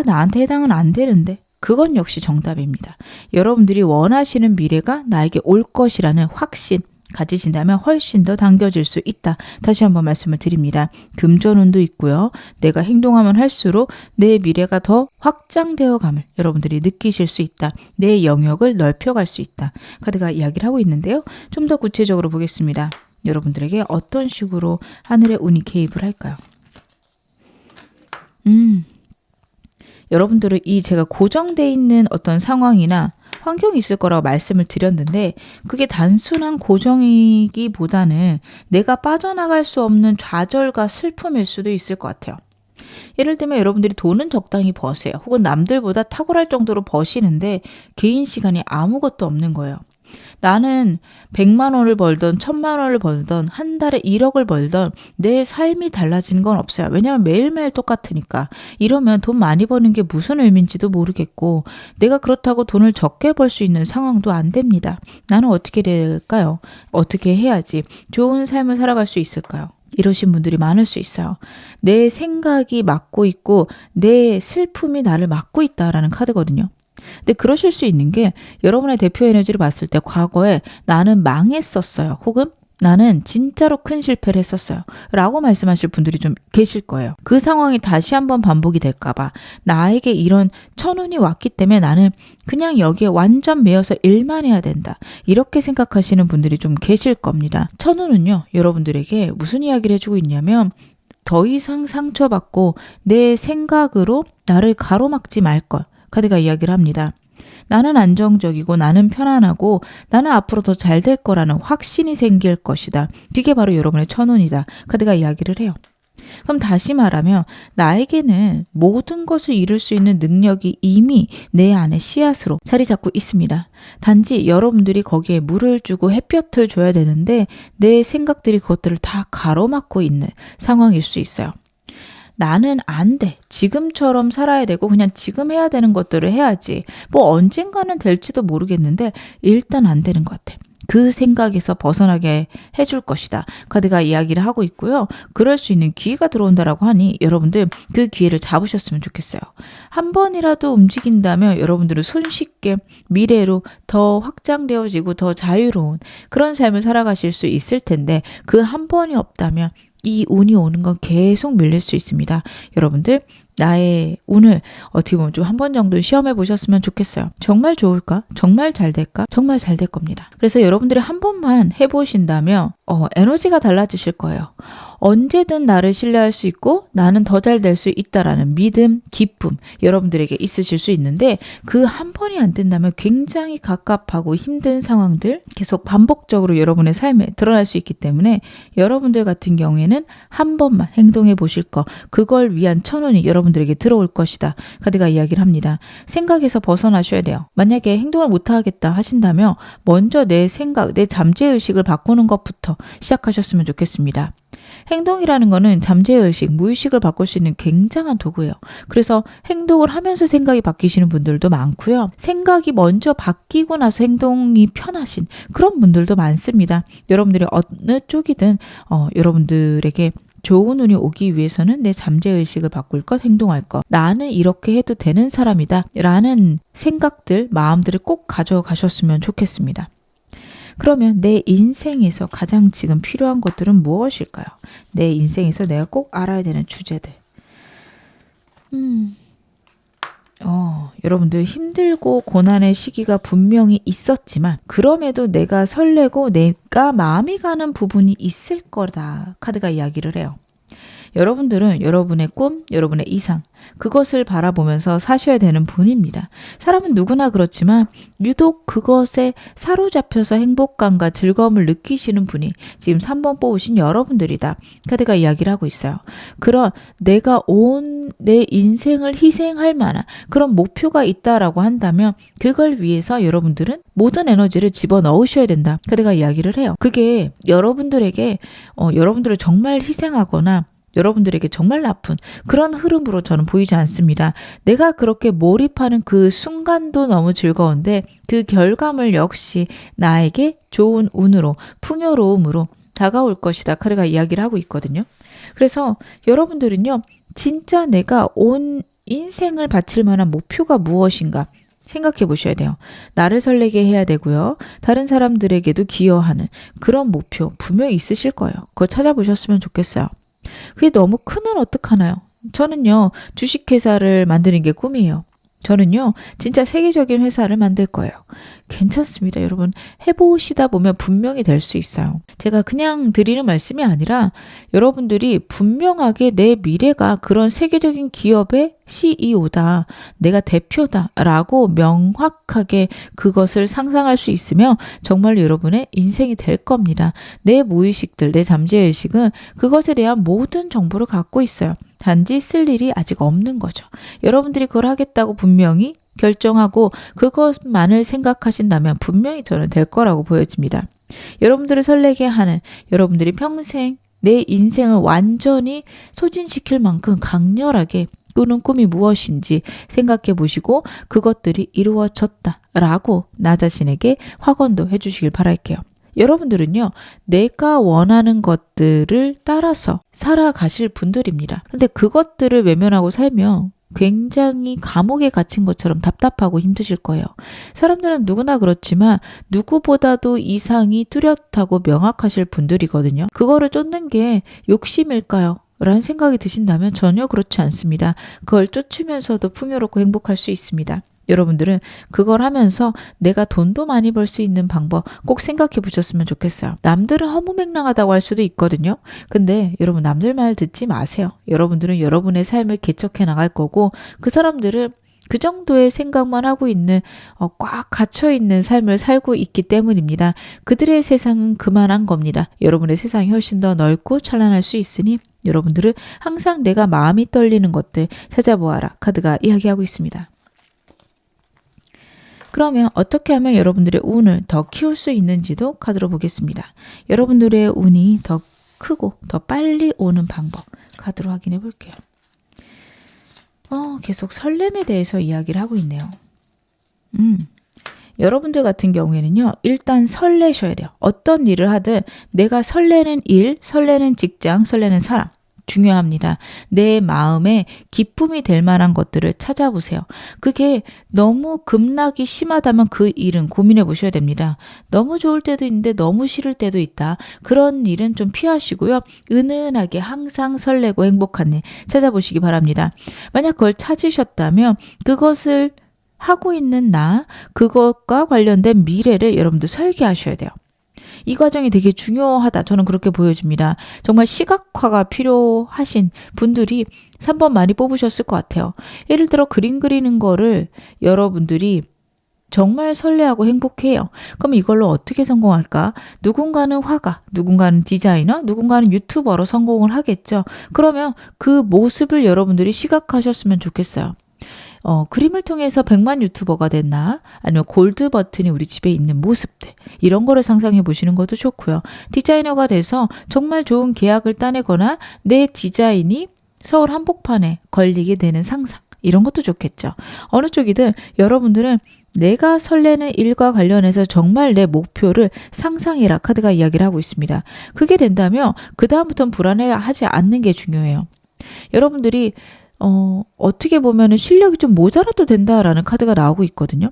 Speaker 1: 나한테 해당은 안 되는데. 그건 역시 정답입니다. 여러분들이 원하시는 미래가 나에게 올 것이라는 확신 가지신다면 훨씬 더 당겨질 수 있다. 다시 한번 말씀을 드립니다. 금전운도 있고요. 내가 행동하면 할수록 내 미래가 더 확장되어 감을 여러분들이 느끼실 수 있다. 내 영역을 넓혀갈 수 있다. 카드가 이야기를 하고 있는데요. 좀 더 구체적으로 보겠습니다. 여러분들에게 어떤 식으로 하늘의 운이 개입을 할까요? 여러분들은 제가 고정되어 있는 어떤 상황이나 환경이 있을 거라고 말씀을 드렸는데 그게 단순한 고정이기보다는 내가 빠져나갈 수 없는 좌절과 슬픔일 수도 있을 것 같아요. 예를 들면 여러분들이 돈은 적당히 버세요. 혹은 남들보다 탁월할 정도로 버시는데 개인 시간이 아무것도 없는 거예요. 나는 100만 원을 벌던 1000만 원을 벌던 한 달에 1억을 벌던 내 삶이 달라지는 건 없어요. 왜냐하면 매일매일 똑같으니까. 이러면 돈 많이 버는 게 무슨 의미인지도 모르겠고 내가 그렇다고 돈을 적게 벌 수 있는 상황도 안 됩니다. 나는 어떻게 될까요? 어떻게 해야지 좋은 삶을 살아갈 수 있을까요? 이러신 분들이 많을 수 있어요. 내 생각이 막고 있고 내 슬픔이 나를 막고 있다라는 카드거든요. 근데 그러실 수 있는 게 여러분의 대표 에너지를 봤을 때 과거에 나는 망했었어요. 혹은 나는 진짜로 큰 실패를 했었어요. 라고 말씀하실 분들이 좀 계실 거예요. 그 상황이 다시 한번 반복이 될까 봐 나에게 이런 천운이 왔기 때문에 나는 그냥 여기에 완전 매여서 일만 해야 된다. 이렇게 생각하시는 분들이 좀 계실 겁니다. 천운은요. 여러분들에게 무슨 이야기를 해주고 있냐면 더 이상 상처받고 내 생각으로 나를 가로막지 말걸. 카드가 이야기를 합니다. 나는 안정적이고 나는 편안하고 나는 앞으로 더 잘 될 거라는 확신이 생길 것이다. 그게 바로 여러분의 천운이다. 카드가 이야기를 해요. 그럼 다시 말하면 나에게는 모든 것을 이룰 수 있는 능력이 이미 내 안에 씨앗으로 자리 잡고 있습니다. 단지 여러분들이 거기에 물을 주고 햇볕을 줘야 되는데 내 생각들이 그것들을 다 가로막고 있는 상황일 수 있어요. 나는 안 돼. 지금처럼 살아야 되고 그냥 지금 해야 되는 것들을 해야지. 뭐 언젠가는 될지도 모르겠는데 일단 안 되는 것 같아. 그 생각에서 벗어나게 해줄 것이다. 카드가 이야기를 하고 있고요. 그럴 수 있는 기회가 들어온다라고 하니 여러분들 그 기회를 잡으셨으면 좋겠어요. 한 번이라도 움직인다면 여러분들은 손쉽게 미래로 더 확장되어지고 더 자유로운 그런 삶을 살아가실 수 있을 텐데 그 한 번이 없다면 이 운이 오는 건 계속 밀릴 수 있습니다. 여러분들 나의 운을 어떻게 보면 좀 한 번 정도 시험해 보셨으면 좋겠어요. 정말 좋을까? 정말 잘 될까? 정말 잘 될 겁니다. 그래서 여러분들이 한 번만 해보신다면 에너지가 달라지실 거예요. 언제든 나를 신뢰할 수 있고 나는 더 잘 될 수 있다라는 믿음, 기쁨 여러분들에게 있으실 수 있는데 그 한 번이 안 된다면 굉장히 갑갑하고 힘든 상황들 계속 반복적으로 여러분의 삶에 드러날 수 있기 때문에 여러분들 같은 경우에는 한 번만 행동해 보실 거 그걸 위한 천운이 여러분들에게 들어올 것이다. 카드가 이야기를 합니다. 생각에서 벗어나셔야 돼요. 만약에 행동을 못하겠다 하신다면 먼저 내 생각, 내 잠재의식을 바꾸는 것부터 시작하셨으면 좋겠습니다. 행동이라는 거는 잠재의식, 무의식을 바꿀 수 있는 굉장한 도구예요. 그래서 행동을 하면서 생각이 바뀌시는 분들도 많고요. 생각이 먼저 바뀌고 나서 행동이 편하신 그런 분들도 많습니다. 여러분들이 어느 쪽이든 여러분들에게 좋은 운이 오기 위해서는 내 잠재의식을 바꿀 것, 행동할 것. 나는 이렇게 해도 되는 사람이다. 라는 생각들, 마음들을 꼭 가져가셨으면 좋겠습니다. 그러면 내 인생에서 가장 지금 필요한 것들은 무엇일까요? 내 인생에서 내가 꼭 알아야 되는 주제들. 여러분들 힘들고 고난의 시기가 분명히 있었지만 그럼에도 내가 설레고 내가 마음이 가는 부분이 있을 거다. 카드가 이야기를 해요. 여러분들은 여러분의 꿈, 여러분의 이상, 그것을 바라보면서 사셔야 되는 분입니다. 사람은 누구나 그렇지만 유독 그것에 사로잡혀서 행복감과 즐거움을 느끼시는 분이 지금 3번 뽑으신 여러분들이다. 카드가 이야기를 하고 있어요. 그런 내가 온 내 인생을 희생할 만한 그런 목표가 있다라고 한다면 그걸 위해서 여러분들은 모든 에너지를 집어넣으셔야 된다. 카드가 이야기를 해요. 그게 여러분들에게 여러분들을 정말 희생하거나 여러분들에게 정말 나쁜 그런 흐름으로 저는 보이지 않습니다. 내가 그렇게 몰입하는 그 순간도 너무 즐거운데 그 결과물 역시 나에게 좋은 운으로 풍요로움으로 다가올 것이다. 카드가 이야기를 하고 있거든요. 그래서 여러분들은요. 진짜 내가 온 인생을 바칠 만한 목표가 무엇인가 생각해 보셔야 돼요. 나를 설레게 해야 되고요. 다른 사람들에게도 기여하는 그런 목표 분명히 있으실 거예요. 그거 찾아보셨으면 좋겠어요. 그게 너무 크면 어떡하나요? 저는요. 주식회사를 만드는 게 꿈이에요. 저는요. 진짜 세계적인 회사를 만들 거예요. 괜찮습니다. 여러분 해보시다 보면 분명히 될 수 있어요. 제가 그냥 드리는 말씀이 아니라 여러분들이 분명하게 내 미래가 그런 세계적인 기업의 CEO다. 내가 대표다. 라고 명확하게 그것을 상상할 수 있으면 정말 여러분의 인생이 될 겁니다. 내 무의식들, 내 잠재의식은 그것에 대한 모든 정보를 갖고 있어요. 단지 쓸 일이 아직 없는 거죠. 여러분들이 그걸 하겠다고 분명히 결정하고 그것만을 생각하신다면 분명히 저는 될 거라고 보여집니다. 여러분들을 설레게 하는 여러분들이 평생 내 인생을 완전히 소진시킬 만큼 강렬하게 꾸는 꿈이 무엇인지 생각해 보시고 그것들이 이루어졌다라고 나 자신에게 확언도 해주시길 바랄게요. 여러분들은요. 내가 원하는 것들을 따라서 살아가실 분들입니다. 근데 그것들을 외면하고 살면 굉장히 감옥에 갇힌 것처럼 답답하고 힘드실 거예요. 사람들은 누구나 그렇지만 누구보다도 이상이 뚜렷하고 명확하실 분들이거든요. 그거를 쫓는 게 욕심일까요? 라는 생각이 드신다면 전혀 그렇지 않습니다. 그걸 쫓으면서도 풍요롭고 행복할 수 있습니다. 여러분들은 그걸 하면서 내가 돈도 많이 벌 수 있는 방법 꼭 생각해 보셨으면 좋겠어요. 남들은 허무맹랑하다고 할 수도 있거든요. 근데 여러분 남들 말 듣지 마세요. 여러분들은 여러분의 삶을 개척해 나갈 거고 그 사람들은 그 정도의 생각만 하고 있는 꽉 갇혀있는 삶을 살고 있기 때문입니다. 그들의 세상은 그만한 겁니다. 여러분의 세상이 훨씬 더 넓고 찬란할 수 있으니 여러분들은 항상 내가 마음이 떨리는 것들 찾아보아라. 카드가 이야기하고 있습니다. 그러면 어떻게 하면 여러분들의 운을 더 키울 수 있는지도 카드로 보겠습니다. 여러분들의 운이 더 크고 더 빨리 오는 방법 카드로 확인해 볼게요. 계속 설렘에 대해서 이야기를 하고 있네요. 여러분들 같은 경우에는요. 일단 설레셔야 돼요. 어떤 일을 하든 내가 설레는 일, 설레는 직장, 설레는 사람 중요합니다. 내 마음에 기쁨이 될 만한 것들을 찾아보세요. 그게 너무 급락이 심하다면 그 일은 고민해 보셔야 됩니다. 너무 좋을 때도 있는데 너무 싫을 때도 있다. 그런 일은 좀 피하시고요. 은은하게 항상 설레고 행복한 일 찾아보시기 바랍니다. 만약 그걸 찾으셨다면 그것을 하고 있는 그것과 관련된 미래를 여러분들 설계하셔야 돼요. 이 과정이 되게 중요하다. 저는 그렇게 보여집니다. 정말 시각화가 필요하신 분들이 3번 많이 뽑으셨을 것 같아요. 예를 들어 그림 그리는 거를 여러분들이 정말 설레하고 행복해요. 그럼 이걸로 어떻게 성공할까? 누군가는 화가, 누군가는 디자이너, 누군가는 유튜버로 성공을 하겠죠. 그러면 그 모습을 여러분들이 시각화하셨으면 좋겠어요. 그림을 통해서 100만 유튜버가 됐나? 아니면 골드 버튼이 우리 집에 있는 모습들 이런 거를 상상해 보시는 것도 좋고요. 디자이너가 돼서 정말 좋은 계약을 따내거나 내 디자인이 서울 한복판에 걸리게 되는 상상 이런 것도 좋겠죠. 어느 쪽이든 여러분들은 내가 설레는 일과 관련해서 정말 내 목표를 상상해라 카드가 이야기를 하고 있습니다. 그게 된다면 그 다음부터는 불안해하지 않는 게 중요해요. 여러분들이 어떻게 보면은 실력이 좀 모자라도 된다라는 카드가 나오고 있거든요.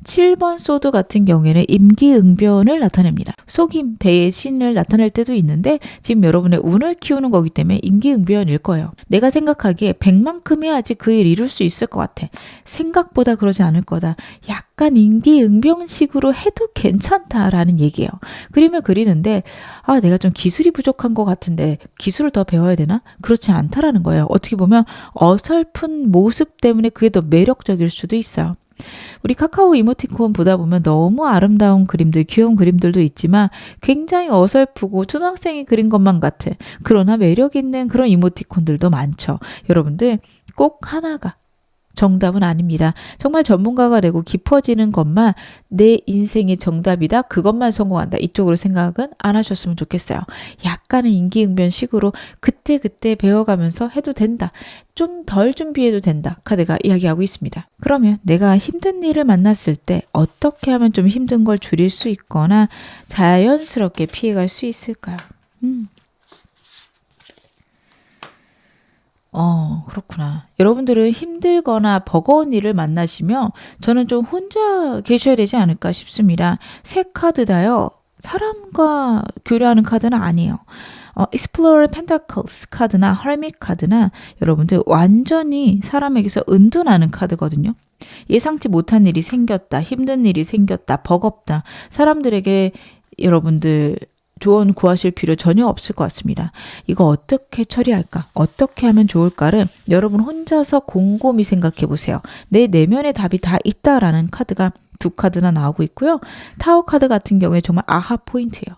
Speaker 1: 7번 소드 같은 경우에는 임기응변을 나타냅니다. 속임, 배신을 나타낼 때도 있는데 지금 여러분의 운을 키우는 거기 때문에 임기응변일 거예요. 내가 생각하기에 100만큼 해야지 그 일 이룰 수 있을 것 같아. 생각보다 그러지 않을 거다. 약간 임기응변식으로 해도 괜찮다라는 얘기예요. 그림을 그리는데 내가 좀 기술이 부족한 것 같은데 기술을 더 배워야 되나? 그렇지 않다라는 거예요. 어떻게 보면 어설픈 모습 때문에 그게 더 매력적일 수도 있어요. 우리 카카오 이모티콘 보다 보면 너무 아름다운 그림들, 귀여운 그림들도 있지만 굉장히 어설프고 초등학생이 그린 것만 같아. 그러나 매력 있는 그런 이모티콘들도 많죠. 여러분들 꼭 하나가 정답은 아닙니다. 정말 전문가가 되고 깊어지는 것만 내 인생의 정답이다. 그것만 성공한다. 이쪽으로 생각은 안 하셨으면 좋겠어요. 약간의 임기응변식으로 그때그때 배워가면서 해도 된다. 좀 덜 준비해도 된다. 카드가 이야기하고 있습니다. 그러면 내가 힘든 일을 만났을 때 어떻게 하면 좀 힘든 걸 줄일 수 있거나 자연스럽게 피해갈 수 있을까요? 그렇구나. 여러분들은 힘들거나 버거운 일을 만나시면 저는 좀 혼자 계셔야 되지 않을까 싶습니다. 새 카드다요. 사람과 교류하는 카드는 아니에요. Explorer Pentacles 카드나 Hermit 카드나 여러분들 완전히 사람에게서 은둔하는 카드거든요. 예상치 못한 일이 생겼다. 힘든 일이 생겼다. 버겁다. 사람들에게 여러분들 조언 구하실 필요 전혀 없을 것 같습니다. 이거 어떻게 처리할까? 어떻게 하면 좋을까를 여러분 혼자서 곰곰이 생각해 보세요. 내 내면의 답이 다 있다라는 카드가 두 카드나 나오고 있고요. 타워 카드 같은 경우에 정말 아하 포인트예요.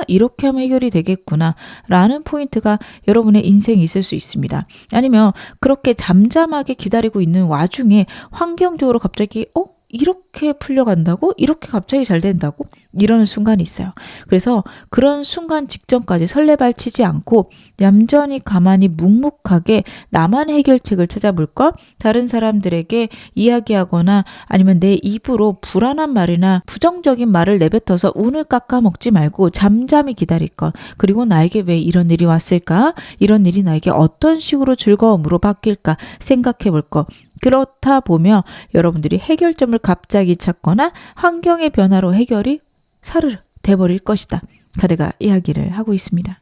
Speaker 1: 이렇게 하면 해결이 되겠구나 라는 포인트가 여러분의 인생에 있을 수 있습니다. 아니면 그렇게 잠잠하게 기다리고 있는 와중에 환경적으로 갑자기 이렇게 풀려간다고? 이렇게 갑자기 잘 된다고? 이러는 순간이 있어요. 그래서 그런 순간 직전까지 설레발치지 않고 얌전히 가만히 묵묵하게 나만의 해결책을 찾아볼 걸, 다른 사람들에게 이야기하거나 아니면 내 입으로 불안한 말이나 부정적인 말을 내뱉어서 운을 깎아먹지 말고 잠잠히 기다릴 걸, 그리고 나에게 왜 이런 일이 왔을까? 이런 일이 나에게 어떤 식으로 즐거움으로 바뀔까? 생각해 볼 거. 그렇다 보면 여러분들이 해결점을 갑자기 찾거나 환경의 변화로 해결이 사르르 돼버릴 것이다. 카드가 이야기를 하고 있습니다.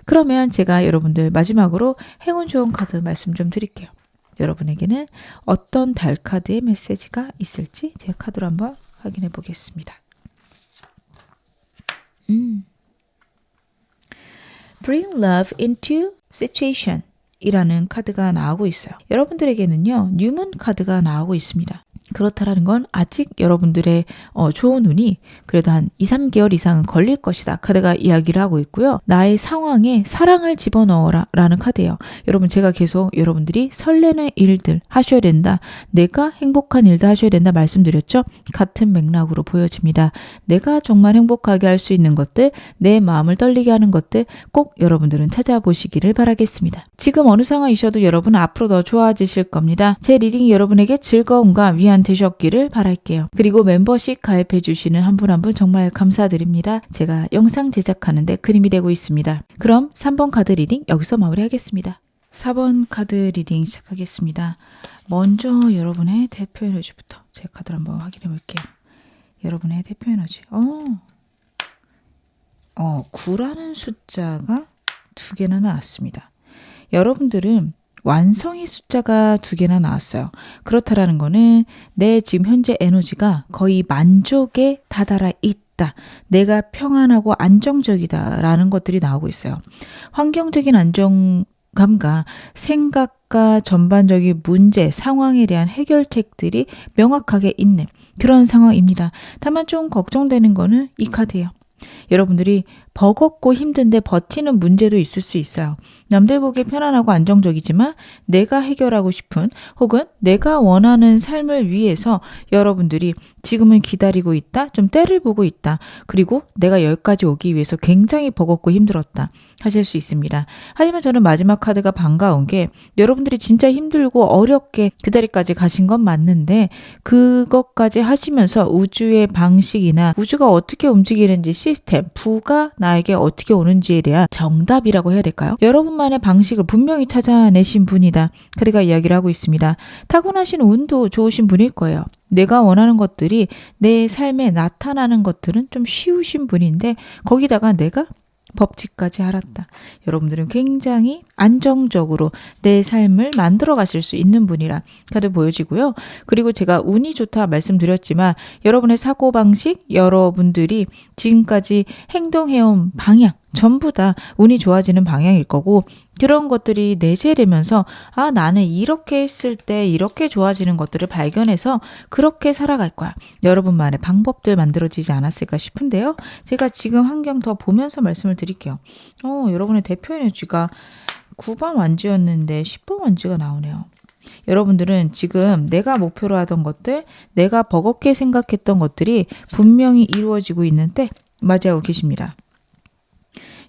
Speaker 1: 그러면 제가 여러분들 마지막으로 행운 좋은 카드 말씀 좀 드릴게요. 여러분에게는 어떤 달 카드의 메시지가 있을지 제가 카드로 한번 확인해 보겠습니다. Bring love into situation 이라는 카드가 나오고 있어요. 여러분들에게는요, 뉴문 카드가 나오고 있습니다. 그렇다라는 건 아직 여러분들의 좋은 운이 그래도 한 2, 3개월 이상은 걸릴 것이다. 카드가 이야기를 하고 있고요. 나의 상황에 사랑을 집어넣어라 라는 카드예요. 여러분, 제가 계속 여러분들이 설레는 일들 하셔야 된다. 내가 행복한 일도 하셔야 된다 말씀드렸죠. 같은 맥락으로 보여집니다. 내가 정말 행복하게 할 수 있는 것들, 내 마음을 떨리게 하는 것들 꼭 여러분들은 찾아보시기를 바라겠습니다. 지금 어느 상황이셔도 여러분은 앞으로 더 좋아지실 겁니다. 제 리딩이 여러분에게 즐거움과 위안 되셨기를 바랄게요. 그리고 멤버십 가입해 주시는 한 분 한 분 정말 감사드립니다. 제가 영상 제작하는데 큰 힘이 되고 있습니다. 그럼 3번 카드 리딩 여기서 마무리하겠습니다. 4번 카드 리딩 시작하겠습니다. 먼저 여러분의 대표 에너지부터 제 카드를 한번 확인해 볼게요. 여러분의 대표 에너지. 9라는 숫자가 2개나 나왔습니다. 여러분들은 완성의 숫자가 2개나 나왔어요. 그렇다라는 거는 내 지금 현재 에너지가 거의 만족에 다다라 있다. 내가 평안하고 안정적이다 라는 것들이 나오고 있어요. 환경적인 안정감과 생각과 전반적인 문제, 상황에 대한 해결책들이 명확하게 있는 그런 상황입니다. 다만 좀 걱정되는 거는 이 카드예요. 여러분들이 버겁고 힘든데 버티는 문제도 있을 수 있어요. 남들 보기에 편안하고 안정적이지만 내가 해결하고 싶은 혹은 내가 원하는 삶을 위해서 여러분들이 지금은 기다리고 있다. 좀 때를 보고 있다. 그리고 내가 여기까지 오기 위해서 굉장히 버겁고 힘들었다. 하실 수 있습니다. 하지만 저는 마지막 카드가 반가운 게 여러분들이 진짜 힘들고 어렵게 그 자리까지 가신 건 맞는데 그것까지 하시면서 우주의 방식이나 우주가 어떻게 움직이는지 시스템, 부가 나에게 어떻게 오는지에 대한 정답이라고 해야 될까요? 여러분만의 방식을 분명히 찾아내신 분이다. 카드가 이야기를 하고 있습니다. 타고나신 운도 좋으신 분일 거예요. 내가 원하는 것들이 내 삶에 나타나는 것들은 좀 쉬우신 분인데 거기다가 내가 법칙까지 알았다. 여러분들은 굉장히 안정적으로 내 삶을 만들어 가실 수 있는 분이라 카드 보여지고요. 그리고 제가 운이 좋다 말씀드렸지만 여러분의 사고방식, 여러분들이 지금까지 행동해온 방향 전부 다 운이 좋아지는 방향일 거고 그런 것들이 내재되면서 나는 이렇게 했을 때 이렇게 좋아지는 것들을 발견해서 그렇게 살아갈 거야. 여러분만의 방법들 만들어지지 않았을까 싶은데요. 제가 지금 환경 더 보면서 말씀을 드릴게요. 여러분의 대표 에너지가 9번 완지였는데 10번 완지가 나오네요. 여러분들은 지금 내가 목표로 하던 것들, 내가 버겁게 생각했던 것들이 분명히 이루어지고 있는데 맞이하고 계십니다.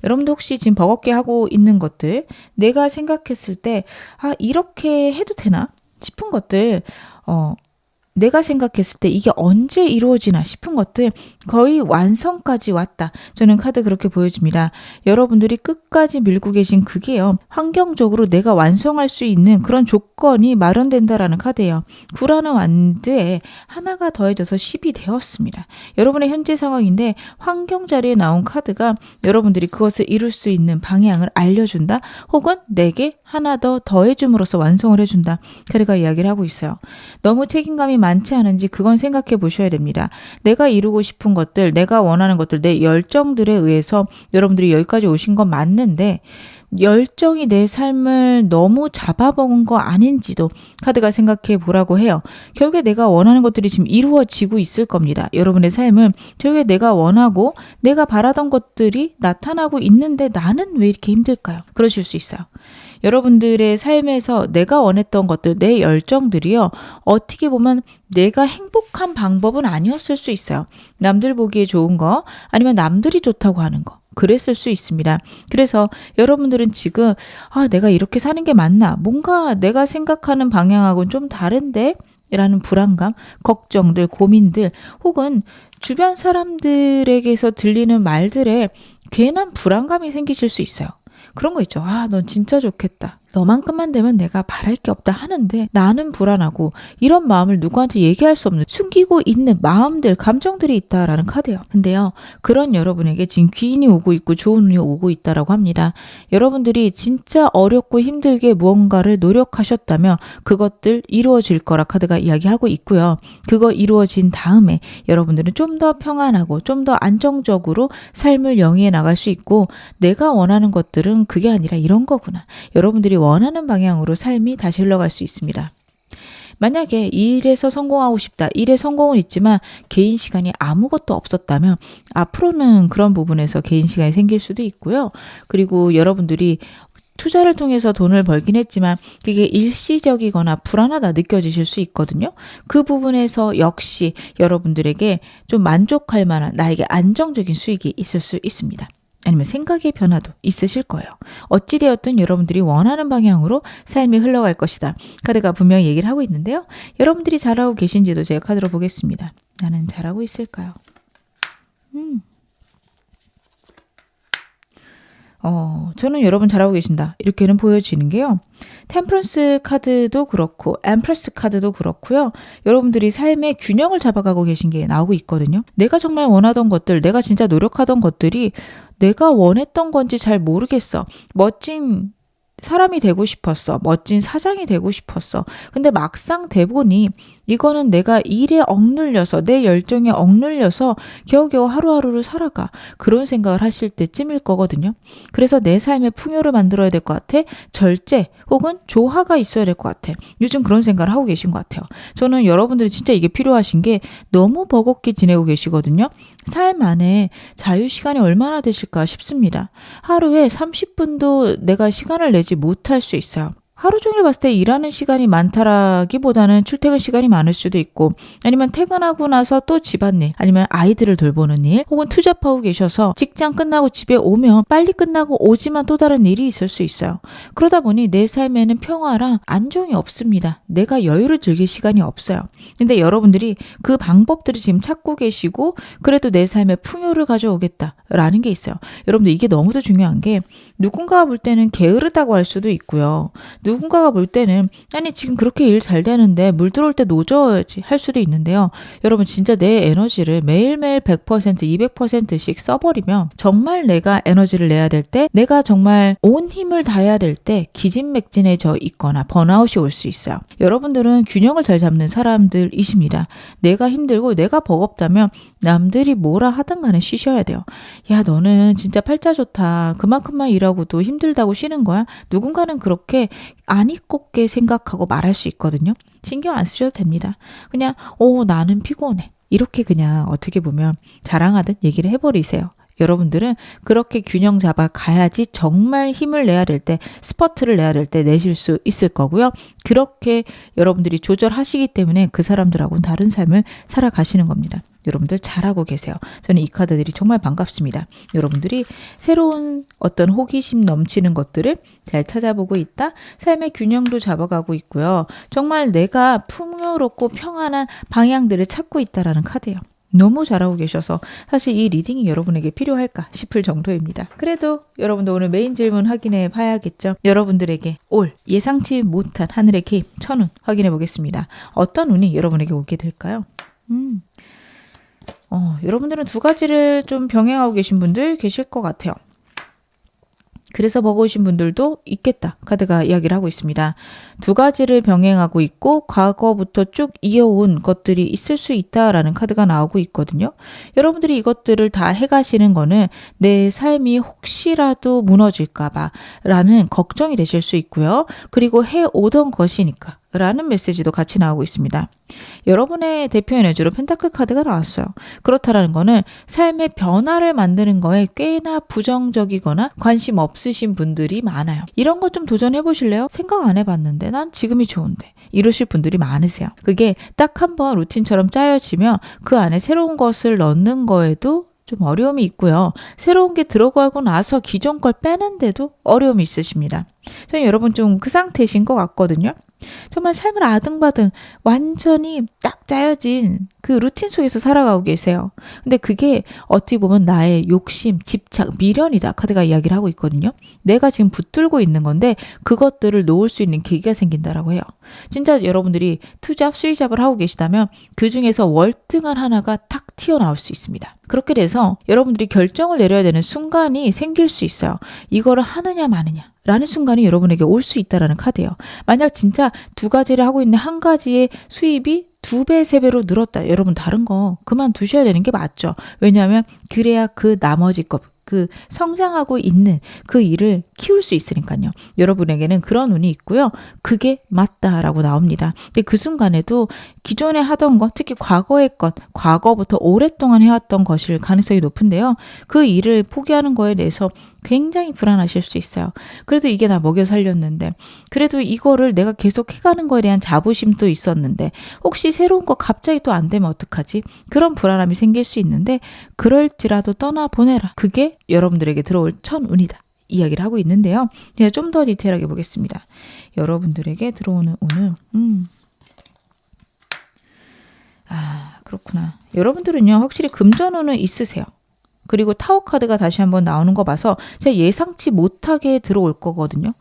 Speaker 1: 여러분도 혹시 지금 버겁게 하고 있는 것들, 내가 생각했을 때 이렇게 해도 되나 싶은 것들, 내가 생각했을 때 이게 언제 이루어지나 싶은 것들 거의 완성까지 왔다. 저는 카드 그렇게 보여집니다. 여러분들이 끝까지 밀고 계신 그게요. 환경적으로 내가 완성할 수 있는 그런 조건이 마련된다라는 카드예요. 9라는 완드에 하나가 더해져서 10이 되었습니다. 여러분의 현재 상황인데 환경 자리에 나온 카드가 여러분들이 그것을 이룰 수 있는 방향을 알려준다. 혹은 내게 하나 더 더해줌으로써 완성을 해준다. 카드가 이야기를 하고 있어요. 너무 책임감이 많지 않은지 그건 생각해 보셔야 됩니다. 내가 이루고 싶은 것들, 내가 원하는 것들, 내 열정들에 의해서 여러분들이 여기까지 오신 건 맞는데 열정이 내 삶을 너무 잡아먹은 거 아닌지도 카드가 생각해 보라고 해요. 결국에 내가 원하는 것들이 지금 이루어지고 있을 겁니다. 여러분의 삶은 결국에 내가 원하고 내가 바라던 것들이 나타나고 있는데 나는 왜 이렇게 힘들까요? 그러실 수 있어요. 여러분들의 삶에서 내가 원했던 것들, 내 열정들이요. 어떻게 보면 내가 행복한 방법은 아니었을 수 있어요. 남들 보기에 좋은 거 아니면 남들이 좋다고 하는 거. 그랬을 수 있습니다. 그래서 여러분들은 지금 내가 이렇게 사는 게 맞나? 뭔가 내가 생각하는 방향하고는 좀 다른데? 라는 불안감, 걱정들, 고민들 혹은 주변 사람들에게서 들리는 말들에 괜한 불안감이 생기실 수 있어요. 그런 거 있죠. 넌 진짜 좋겠다. 너만큼만 되면 내가 바랄 게 없다 하는데 나는 불안하고 이런 마음을 누구한테 얘기할 수 없는 숨기고 있는 마음들, 감정들이 있다라는 카드예요. 근데요. 그런 여러분에게 지금 귀인이 오고 있고 좋은 운이 오고 있다라고 합니다. 여러분들이 진짜 어렵고 힘들게 무언가를 노력하셨다면 그것들 이루어질 거라 카드가 이야기하고 있고요. 그거 이루어진 다음에 여러분들은 좀 더 평안하고 좀 더 안정적으로 삶을 영위해 나갈 수 있고 내가 원하는 것들은 그게 아니라 이런 거구나. 여러분들이 원하는 방향으로 삶이 다시 흘러갈 수 있습니다. 만약에 이 일에서 성공하고 싶다. 일에 성공은 있지만 개인 시간이 아무것도 없었다면 앞으로는 그런 부분에서 개인 시간이 생길 수도 있고요. 그리고 여러분들이 투자를 통해서 돈을 벌긴 했지만 그게 일시적이거나 불안하다 느껴지실 수 있거든요. 그 부분에서 역시 여러분들에게 좀 만족할 만한 나에게 안정적인 수익이 있을 수 있습니다. 아니면 생각의 변화도 있으실 거예요. 어찌되었든 여러분들이 원하는 방향으로 삶이 흘러갈 것이다. 카드가 분명히 얘기를 하고 있는데요. 여러분들이 잘하고 계신지도 제가 카드로 보겠습니다. 나는 잘하고 있을까요? 저는 여러분 잘하고 계신다. 이렇게는 보여지는 게요. 템퍼런스 카드도 그렇고 엠프레스 카드도 그렇고요. 여러분들이 삶의 균형을 잡아가고 계신 게 나오고 있거든요. 내가 정말 원하던 것들, 내가 진짜 노력하던 것들이 내가 원했던 건지 잘 모르겠어. 멋진 사람이 되고 싶었어. 멋진 사장이 되고 싶었어. 근데 막상 돼보니 이거는 내가 일에 억눌려서 내 열정에 억눌려서 겨우겨우 하루하루를 살아가. 그런 생각을 하실 때쯤일 거거든요. 그래서 내 삶의 풍요를 만들어야 될 것 같아. 절제 혹은 조화가 있어야 될 것 같아. 요즘 그런 생각을 하고 계신 것 같아요. 저는 여러분들이 진짜 이게 필요하신 게 너무 버겁게 지내고 계시거든요. 삶 안에 자유시간이 얼마나 되실까 싶습니다. 하루에 30분도 내가 시간을 내지 못할 수 있어요. 하루 종일 봤을 때 일하는 시간이 많다라기보다는 출퇴근 시간이 많을 수도 있고 아니면 퇴근하고 나서 또 집안일 아니면 아이들을 돌보는 일 혹은 투잡하고 계셔서 직장 끝나고 집에 오면 빨리 끝나고 오지만 또 다른 일이 있을 수 있어요. 그러다 보니 내 삶에는 평화랑 안정이 없습니다. 내가 여유를 즐길 시간이 없어요. 근데 여러분들이 그 방법들을 지금 찾고 계시고 그래도 내 삶에 풍요를 가져오겠다라는 게 있어요. 여러분들 이게 너무도 중요한 게 누군가가 볼 때는 게으르다고 할 수도 있고요. 누군가가 볼 때는 아니 지금 그렇게 일 잘 되는데 물 들어올 때 노져야지 할 수도 있는데요. 여러분 진짜 내 에너지를 매일매일 100%, 200%씩 써버리면 정말 내가 에너지를 내야 될 때, 내가 정말 온 힘을 다해야 될 때 기진맥진해져 있거나 번아웃이 올 수 있어요. 여러분들은 균형을 잘 잡는 사람들이십니다. 내가 힘들고 내가 버겁다면 남들이 뭐라 하든 간에 쉬셔야 돼요. 야, 너는 진짜 팔자 좋다. 그만큼만 일하고도 힘들다고 쉬는 거야? 누군가는 그렇게 아니꼽게 생각하고 말할 수 있거든요. 신경 안 쓰셔도 됩니다. 그냥 나는 피곤해. 이렇게 그냥 어떻게 보면 자랑하듯 얘기를 해버리세요. 여러분들은 그렇게 균형 잡아 가야지 정말 힘을 내야 될 때, 스퍼트를 내야 될 때 내실 수 있을 거고요. 그렇게 여러분들이 조절하시기 때문에 그 사람들하고는 다른 삶을 살아가시는 겁니다. 여러분들 잘하고 계세요. 저는 이 카드들이 정말 반갑습니다. 여러분들이 새로운 어떤 호기심 넘치는 것들을 잘 찾아보고 있다. 삶의 균형도 잡아가고 있고요. 정말 내가 풍요롭고 평안한 방향들을 찾고 있다라는 카드예요. 너무 잘하고 계셔서 사실 이 리딩이 여러분에게 필요할까 싶을 정도입니다. 그래도 여러분도 오늘 메인 질문 확인해 봐야겠죠. 여러분들에게 올 예상치 못한 하늘의 개입 천운 확인해 보겠습니다. 어떤 운이 여러분에게 오게 될까요? 여러분들은 두 가지를 좀 병행하고 계신 분들 계실 것 같아요. 그래서 버거우신 분들도 있겠다. 카드가 이야기를 하고 있습니다. 두 가지를 병행하고 있고 과거부터 쭉 이어온 것들이 있을 수 있다라는 카드가 나오고 있거든요. 여러분들이 이것들을 다 해가시는 거는 내 삶이 혹시라도 무너질까 봐 라는 걱정이 되실 수 있고요. 그리고 해오던 것이니까 라는 메시지도 같이 나오고 있습니다. 여러분의 대표 에너지로 펜타클 카드가 나왔어요. 그렇다라는 거는 삶의 변화를 만드는 거에 꽤나 부정적이거나 관심 없으신 분들이 많아요. 이런 거 좀 도전해 보실래요? 생각 안 해봤는데 난 지금이 좋은데 이러실 분들이 많으세요. 그게 딱 한번 루틴처럼 짜여지면 그 안에 새로운 것을 넣는 거에도 좀 어려움이 있고요. 새로운 게 들어가고 나서 기존 걸 빼는데도 어려움이 있으십니다. 저는 여러분 좀 그 상태이신 것 같거든요. 정말 삶을 아등바등 완전히 딱 짜여진 그 루틴 속에서 살아가고 계세요. 근데 그게 어찌 보면 나의 욕심, 집착, 미련이다 카드가 이야기를 하고 있거든요. 내가 지금 붙들고 있는 건데 그것들을 놓을 수 있는 계기가 생긴다라고 해요. 진짜 여러분들이 투잡, 수의잡을 하고 계시다면 그 중에서 월등한 하나가 탁 튀어나올 수 있습니다. 그렇게 돼서 여러분들이 결정을 내려야 되는 순간이 생길 수 있어요. 이거를 하느냐 마느냐 라는 순간이 여러분에게 올 수 있다라는 카드예요. 만약 진짜 두 가지를 하고 있는 한 가지의 수입이 2배, 3배로 늘었다. 여러분 다른 거 그만두셔야 되는 게 맞죠. 왜냐하면 그래야 그 나머지 것, 그 성장하고 있는 그 일을 키울 수 있으니까요. 여러분에게는 그런 운이 있고요. 그게 맞다라고 나옵니다. 근데 그 순간에도 기존에 하던 것, 특히 과거의 것, 과거부터 오랫동안 해왔던 것일 가능성이 높은데요. 그 일을 포기하는 거에 대해서 굉장히 불안하실 수 있어요. 그래도 이게 나 먹여 살렸는데, 그래도 이거를 내가 계속 해가는 거에 대한 자부심도 있었는데 혹시 새로운 거 갑자기 또 안 되면 어떡하지? 그런 불안함이 생길 수 있는데 그럴지라도 떠나보내라. 그게 여러분들에게 들어올 천운이다. 이야기를 하고 있는데요. 제가 좀 더 디테일하게 보겠습니다. 여러분들에게 들어오는 운은 그렇구나. 여러분들은요 확실히 금전운은 있으세요. 그리고 타워 카드가 다시 한번 나오는 거 봐서 제가 예상치 못하게 들어올 거거든요.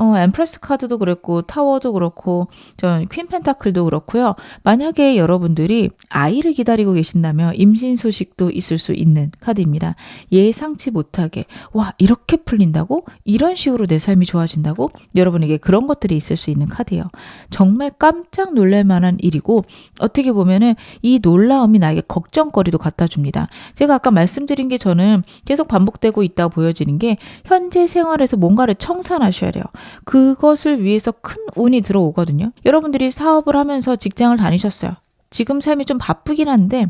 Speaker 1: 엠프레스 카드도 그랬고 타워도 그렇고 전 퀸 펜타클도 그렇고요. 만약에 여러분들이 아이를 기다리고 계신다면 임신 소식도 있을 수 있는 카드입니다. 예상치 못하게 와 이렇게 풀린다고? 이런 식으로 내 삶이 좋아진다고? 여러분에게 그런 것들이 있을 수 있는 카드예요. 정말 깜짝 놀랄 만한 일이고 어떻게 보면은 이 놀라움이 나에게 걱정거리도 갖다 줍니다. 제가 아까 말씀드린 게 저는 계속 반복되고 있다고 보여지는 게 현재 생활에서 뭔가를 청산하셔야 돼요. 그것을 위해서 큰 운이 들어오거든요. 여러분들이 사업을 하면서 직장을 다니셨어요. 지금 삶이 좀 바쁘긴 한데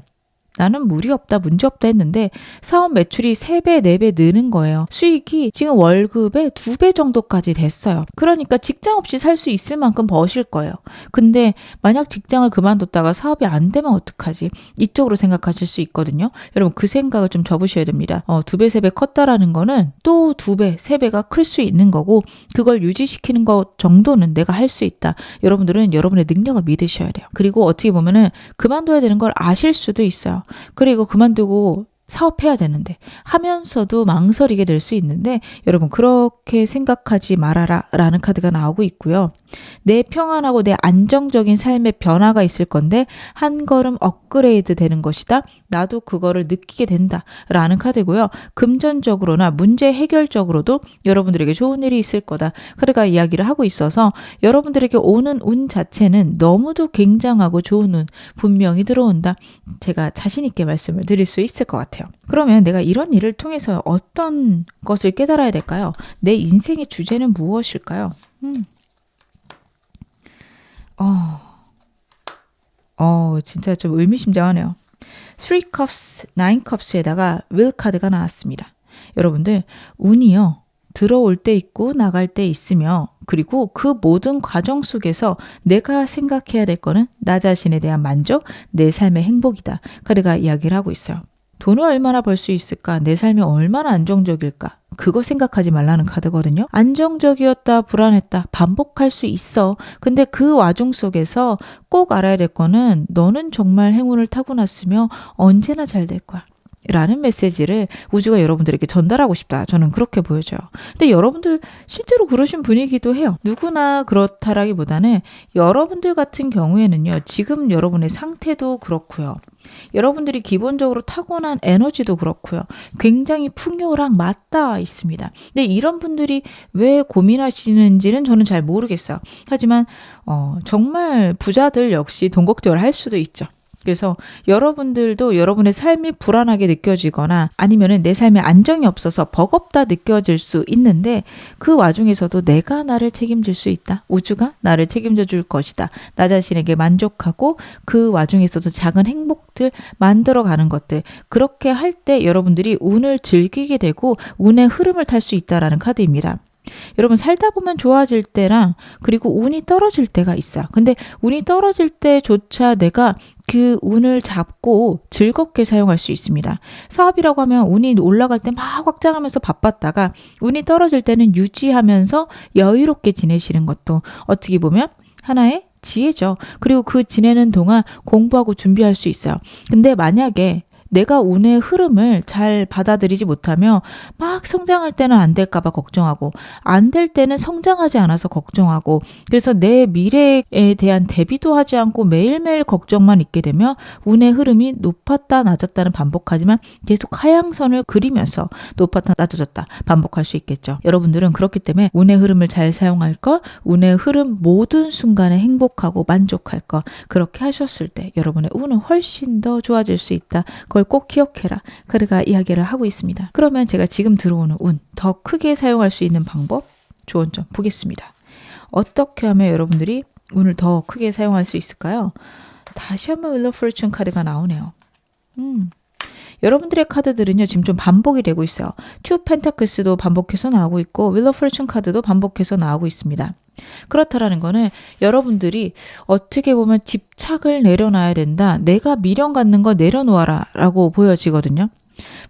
Speaker 1: 나는 무리 없다, 문제 없다 했는데 사업 매출이 3배, 4배 느는 거예요. 수익이 지금 월급의 2배 정도까지 됐어요. 그러니까 직장 없이 살 수 있을 만큼 버실 거예요. 근데 만약 직장을 그만뒀다가 사업이 안 되면 어떡하지? 이쪽으로 생각하실 수 있거든요. 여러분 그 생각을 좀 접으셔야 됩니다. 2배, 3배 컸다라는 거는 또 2배, 3배가 클 수 있는 거고 그걸 유지시키는 것 정도는 내가 할 수 있다. 여러분들은 여러분의 능력을 믿으셔야 돼요. 그리고 어떻게 보면은 그만둬야 되는 걸 아실 수도 있어요. 그리고 그만두고 사업해야 되는데 하면서도 망설이게 될 수 있는데 여러분 그렇게 생각하지 말아라 라는 카드가 나오고 있고요. 내 평안하고 내 안정적인 삶의 변화가 있을 건데 한 걸음 업그레이드 되는 것이다. 나도 그거를 느끼게 된다 라는 카드고요. 금전적으로나 문제 해결적으로도 여러분들에게 좋은 일이 있을 거다. 카드가 이야기를 하고 있어서 여러분들에게 오는 운 자체는 너무도 굉장하고 좋은 운 분명히 들어온다. 제가 자신 있게 말씀을 드릴 수 있을 것 같아요. 그러면 내가 이런 일을 통해서 어떤 것을 깨달아야 될까요? 내 인생의 주제는 무엇일까요? 진짜 좀 의미심장하네요. 3 cups, 9 cups에다가 will 카드가 나왔습니다. 여러분들 운이요. 들어올 때 있고 나갈 때 있으며 그리고 그 모든 과정 속에서 내가 생각해야 될 거는 나 자신에 대한 만족, 내 삶의 행복이다. 카드가 이야기를 하고 있어요. 돈을 얼마나 벌 수 있을까? 내 삶이 얼마나 안정적일까? 그거 생각하지 말라는 카드거든요. 안정적이었다, 불안했다, 반복할 수 있어. 근데 그 와중 속에서 꼭 알아야 될 거는 너는 정말 행운을 타고났으며 언제나 잘 될 거야. 라는 메시지를 우주가 여러분들에게 전달하고 싶다. 저는 그렇게 보여져요. 근데 여러분들 실제로 그러신 분이기도 해요. 누구나 그렇다라기보다는 여러분들 같은 경우에는요. 지금 여러분의 상태도 그렇고요. 여러분들이 기본적으로 타고난 에너지도 그렇고요. 굉장히 풍요랑 맞닿아 있습니다. 근데 이런 분들이 왜 고민하시는지는 저는 잘 모르겠어요. 하지만 정말 부자들 역시 돈 걱정을 할 수도 있죠. 그래서 여러분들도 여러분의 삶이 불안하게 느껴지거나 아니면은 내 삶에 안정이 없어서 버겁다 느껴질 수 있는데 그 와중에서도 내가 나를 책임질 수 있다. 우주가 나를 책임져 줄 것이다. 나 자신에게 만족하고 그 와중에서도 작은 행복들 만들어가는 것들 그렇게 할 때 여러분들이 운을 즐기게 되고 운의 흐름을 탈 수 있다라는 카드입니다. 여러분 살다 보면 좋아질 때랑 그리고 운이 떨어질 때가 있어요. 근데 운이 떨어질 때조차 내가 그 운을 잡고 즐겁게 사용할 수 있습니다. 사업이라고 하면 운이 올라갈 때 막 확장하면서 바빴다가 운이 떨어질 때는 유지하면서 여유롭게 지내시는 것도 어떻게 보면 하나의 지혜죠. 그리고 그 지내는 동안 공부하고 준비할 수 있어요. 근데 만약에 내가 운의 흐름을 잘 받아들이지 못하며 막 성장할 때는 안 될까 봐 걱정하고 안 될 때는 성장하지 않아서 걱정하고 그래서 내 미래에 대한 대비도 하지 않고 매일매일 걱정만 있게 되면 운의 흐름이 높았다 낮았다는 반복하지만 계속 하향선을 그리면서 높았다 낮아졌다 반복할 수 있겠죠. 여러분들은 그렇기 때문에 운의 흐름을 잘 사용할 것, 운의 흐름 모든 순간에 행복하고 만족할 것 그렇게 하셨을 때 여러분의 운은 훨씬 더 좋아질 수 있다. 그걸 꼭 기억해라. 카드가 이야기를 하고 있습니다. 그러면 제가 지금 들어오는 운 더 크게 사용할 수 있는 방법 조언 좀 보겠습니다. 어떻게 하면 여러분들이 운을 더 크게 사용할 수 있을까요? 다시 한번 Wheel of Fortune 카드가 나오네요. 여러분들의 카드들은요 지금 좀 반복이 되고 있어요. Two Pentacles도 반복해서 나오고 있고 Wheel of Fortune 카드도 반복해서 나오고 있습니다. 그렇다라는 거는 여러분들이 어떻게 보면 집착을 내려놔야 된다. 내가 미련 갖는 거 내려놓아라 라고 보여지거든요.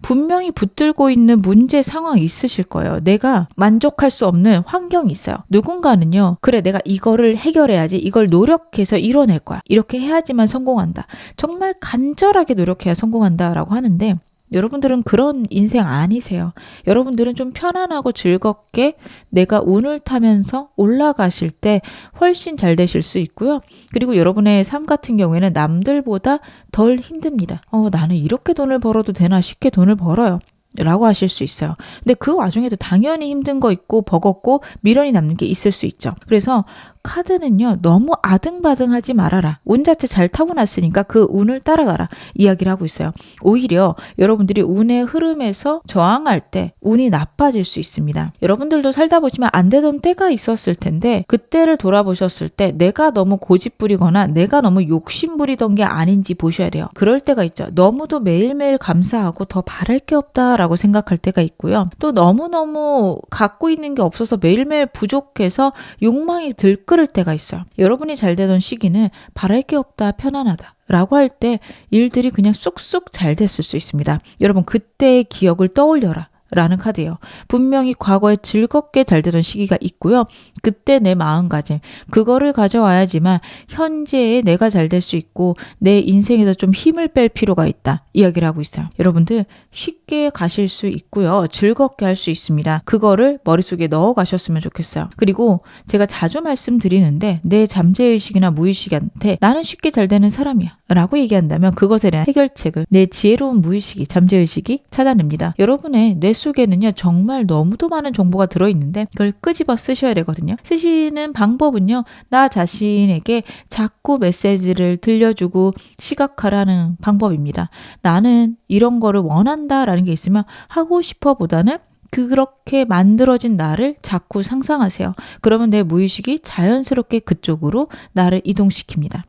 Speaker 1: 분명히 붙들고 있는 문제 상황이 있으실 거예요. 내가 만족할 수 없는 환경이 있어요. 누군가는요. 그래 내가 이거를 해결해야지. 이걸 노력해서 이뤄낼 거야. 이렇게 해야지만 성공한다. 정말 간절하게 노력해야 성공한다 라고 하는데 여러분들은 그런 인생 아니세요. 여러분들은 좀 편안하고 즐겁게 내가 운을 타면서 올라가실 때 훨씬 잘 되실 수 있고요. 그리고 여러분의 삶 같은 경우에는 남들보다 덜 힘듭니다. 나는 이렇게 돈을 벌어도 되나 쉽게 돈을 벌어요. 라고 하실 수 있어요. 근데 그 와중에도 당연히 힘든 거 있고 버겁고 미련이 남는 게 있을 수 있죠. 그래서 카드는요. 너무 아등바등하지 말아라. 운 자체 잘 타고났으니까 그 운을 따라가라. 이야기를 하고 있어요. 오히려 여러분들이 운의 흐름에서 저항할 때 운이 나빠질 수 있습니다. 여러분들도 살다 보시면 안 되던 때가 있었을 텐데 그때를 돌아보셨을 때 내가 너무 고집부리거나 내가 너무 욕심부리던 게 아닌지 보셔야 돼요. 그럴 때가 있죠. 너무도 매일매일 감사하고 더 바랄 게 없다라고 생각할 때가 있고요. 또 너무너무 갖고 있는 게 없어서 매일매일 부족해서 욕망이 들끓을 때가 있어요. 여러분이 잘 되던 시기는 바랄 게 없다, 편안하다 라고 할 때 일들이 그냥 쑥쑥 잘 됐을 수 있습니다. 여러분 그때의 기억을 떠올려라 라는 카드예요. 분명히 과거에 즐겁게 잘 되던 시기가 있고요. 그때 내 마음가짐, 그거를 가져와야지만 현재의 내가 잘 될 수 있고 내 인생에서 좀 힘을 뺄 필요가 있다. 이야기를 하고 있어요. 여러분들 쉽게 가실 수 있고요. 즐겁게 할 수 있습니다. 그거를 머릿속에 넣어 가셨으면 좋겠어요. 그리고 제가 자주 말씀드리는데 내 잠재의식이나 무의식한테 나는 쉽게 잘 되는 사람이야 라고 얘기한다면 그것에 대한 해결책을 내 지혜로운 무의식이, 잠재의식이 찾아냅니다. 여러분의 뇌 속에는요 정말 너무도 많은 정보가 들어있는데 그걸 끄집어 쓰셔야 되거든요. 쓰시는 방법은요 나 자신에게 자꾸 메시지를 들려주고 시각화라는 방법입니다. 나는 이런 거를 원한다라는 게 있으면 하고 싶어 보다는 그렇게 만들어진 나를 자꾸 상상하세요. 그러면 내 무의식이 자연스럽게 그쪽으로 나를 이동시킵니다.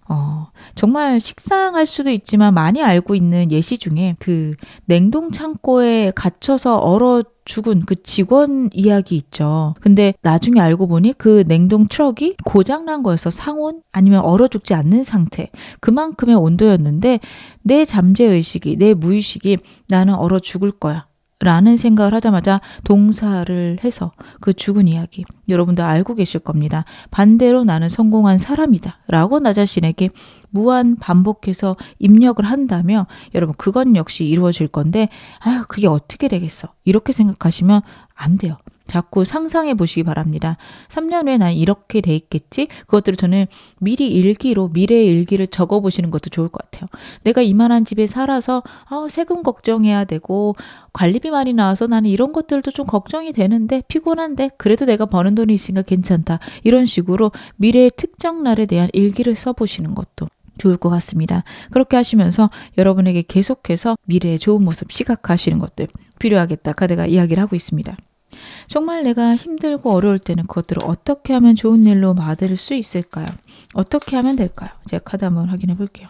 Speaker 1: 정말 식상할 수도 있지만 많이 알고 있는 예시 중에 그 냉동 창고에 갇혀서 얼어 죽은 그 직원 이야기 있죠. 근데 나중에 알고 보니 그 냉동 트럭이 고장난 거여서 상온 아니면 얼어 죽지 않는 상태, 그만큼의 온도였는데 내 잠재의식이, 내 무의식이 나는 얼어 죽을 거야 라는 생각을 하자마자 동사를 해서 그 죽은 이야기 여러분도 알고 계실 겁니다. 반대로 나는 성공한 사람이다 라고 나 자신에게 무한 반복해서 입력을 한다면 여러분 그건 역시 이루어질 건데 아유 그게 어떻게 되겠어 이렇게 생각하시면 안 돼요. 자꾸 상상해 보시기 바랍니다. 3년 후에 난 이렇게 돼 있겠지? 그것들을 저는 미리 일기로 미래의 일기를 적어보시는 것도 좋을 것 같아요. 내가 이만한 집에 살아서 세금 걱정해야 되고 관리비 많이 나와서 나는 이런 것들도 좀 걱정이 되는데 피곤한데 그래도 내가 버는 돈이 있으니까 괜찮다. 이런 식으로 미래의 특정 날에 대한 일기를 써보시는 것도 좋을 것 같습니다. 그렇게 하시면서 여러분에게 계속해서 미래의 좋은 모습 시각화하시는 것들 필요하겠다. 카드가 이야기를 하고 있습니다. 정말 내가 힘들고 어려울 때는 그것들을 어떻게 하면 좋은 일로 만들 수 있을까요? 어떻게 하면 될까요? 제가 카드 한번 확인해 볼게요.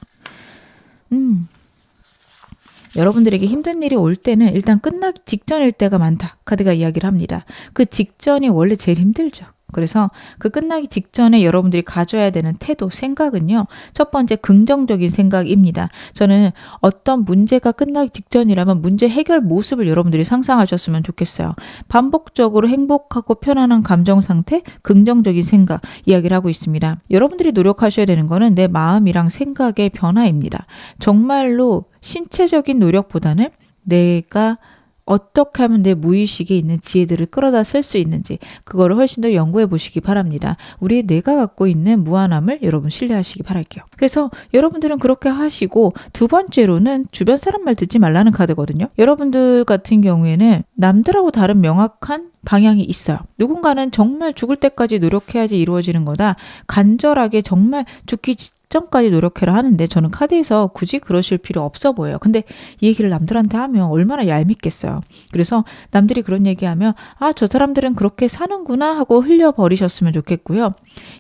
Speaker 1: 여러분들에게 힘든 일이 올 때는 일단 끝나기 직전일 때가 많다. 카드가 이야기를 합니다. 그 직전이 원래 제일 힘들죠. 그래서 그 끝나기 직전에 여러분들이 가져야 되는 태도, 생각은요. 첫 번째 긍정적인 생각입니다. 저는 어떤 문제가 끝나기 직전이라면 문제 해결 모습을 여러분들이 상상하셨으면 좋겠어요. 반복적으로 행복하고 편안한 감정 상태, 긍정적인 생각 이야기를 하고 있습니다. 여러분들이 노력하셔야 되는 거는 내 마음이랑 생각의 변화입니다. 정말로 신체적인 노력보다는 내가 어떻게 하면 내 무의식에 있는 지혜들을 끌어다 쓸 수 있는지 그거를 훨씬 더 연구해 보시기 바랍니다. 우리 뇌가 갖고 있는 무한함을 여러분 신뢰하시기 바랄게요. 그래서 여러분들은 그렇게 하시고 두 번째로는 주변 사람 말 듣지 말라는 카드거든요. 여러분들 같은 경우에는 남들하고 다른 명확한 방향이 있어요. 누군가는 정말 죽을 때까지 노력해야지 이루어지는 거다. 간절하게 정말 죽기 직전까지 노력해라 하는데 저는 카드에서 굳이 그러실 필요 없어 보여요. 근데 이 얘기를 남들한테 하면 얼마나 얄밉겠어요. 그래서 남들이 그런 얘기하면 저 사람들은 그렇게 사는구나 하고 흘려버리셨으면 좋겠고요.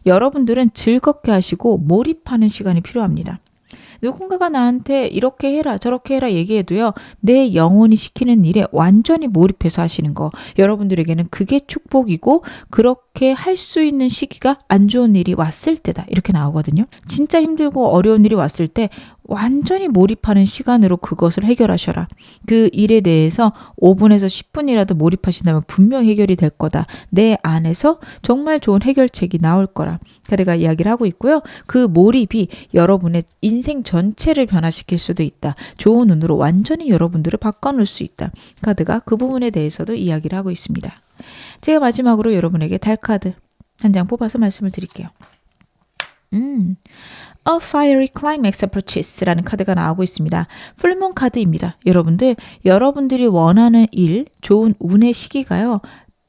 Speaker 1: 여러분들은 즐겁게 하시고 몰입하는 시간이 필요합니다. 누군가가 나한테 이렇게 해라 저렇게 해라 얘기해도요. 내 영혼이 시키는 일에 완전히 몰입해서 하시는 거. 여러분들에게는 그게 축복이고 그렇게 할 수 있는 시기가 안 좋은 일이 왔을 때다. 이렇게 나오거든요. 진짜 힘들고 어려운 일이 왔을 때 완전히 몰입하는 시간으로 그것을 해결하셔라. 그 일에 대해서 5분에서 10분이라도 몰입하신다면 분명 해결이 될 거다. 내 안에서 정말 좋은 해결책이 나올 거라. 카드가 이야기를 하고 있고요. 그 몰입이 여러분의 인생 전체를 변화시킬 수도 있다. 좋은 운으로 완전히 여러분들을 바꿔놓을 수 있다. 카드가 그 부분에 대해서도 이야기를 하고 있습니다. 제가 마지막으로 여러분에게 달 카드 한 장 뽑아서 말씀을 드릴게요. A Fiery Climax Approaches 라는 카드가 나오고 있습니다. 풀문 카드입니다. 여러분들이 원하는 일, 좋은 운의 시기가요.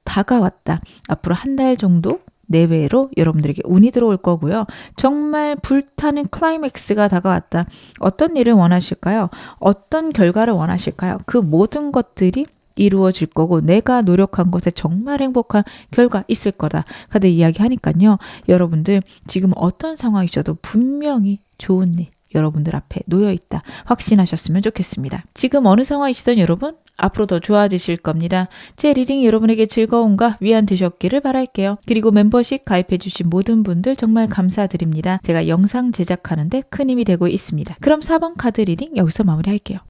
Speaker 1: 다가왔다. 앞으로 한 달 정도 내외로 여러분들에게 운이 들어올 거고요. 정말 불타는 클라이맥스가 다가왔다. 어떤 일을 원하실까요? 어떤 결과를 원하실까요? 그 모든 것들이 이루어질 거고 내가 노력한 것에 정말 행복한 결과 있을 거다. 카드 이야기하니까요. 여러분들 지금 어떤 상황이셔도 분명히 좋은 일 여러분들 앞에 놓여있다. 확신하셨으면 좋겠습니다. 지금 어느 상황이시든 여러분 앞으로 더 좋아지실 겁니다. 제 리딩이 여러분에게 즐거움과 위안 되셨기를 바랄게요. 그리고 멤버십 가입해주신 모든 분들 정말 감사드립니다. 제가 영상 제작하는데 큰 힘이 되고 있습니다. 그럼 4번 카드 리딩 여기서 마무리할게요.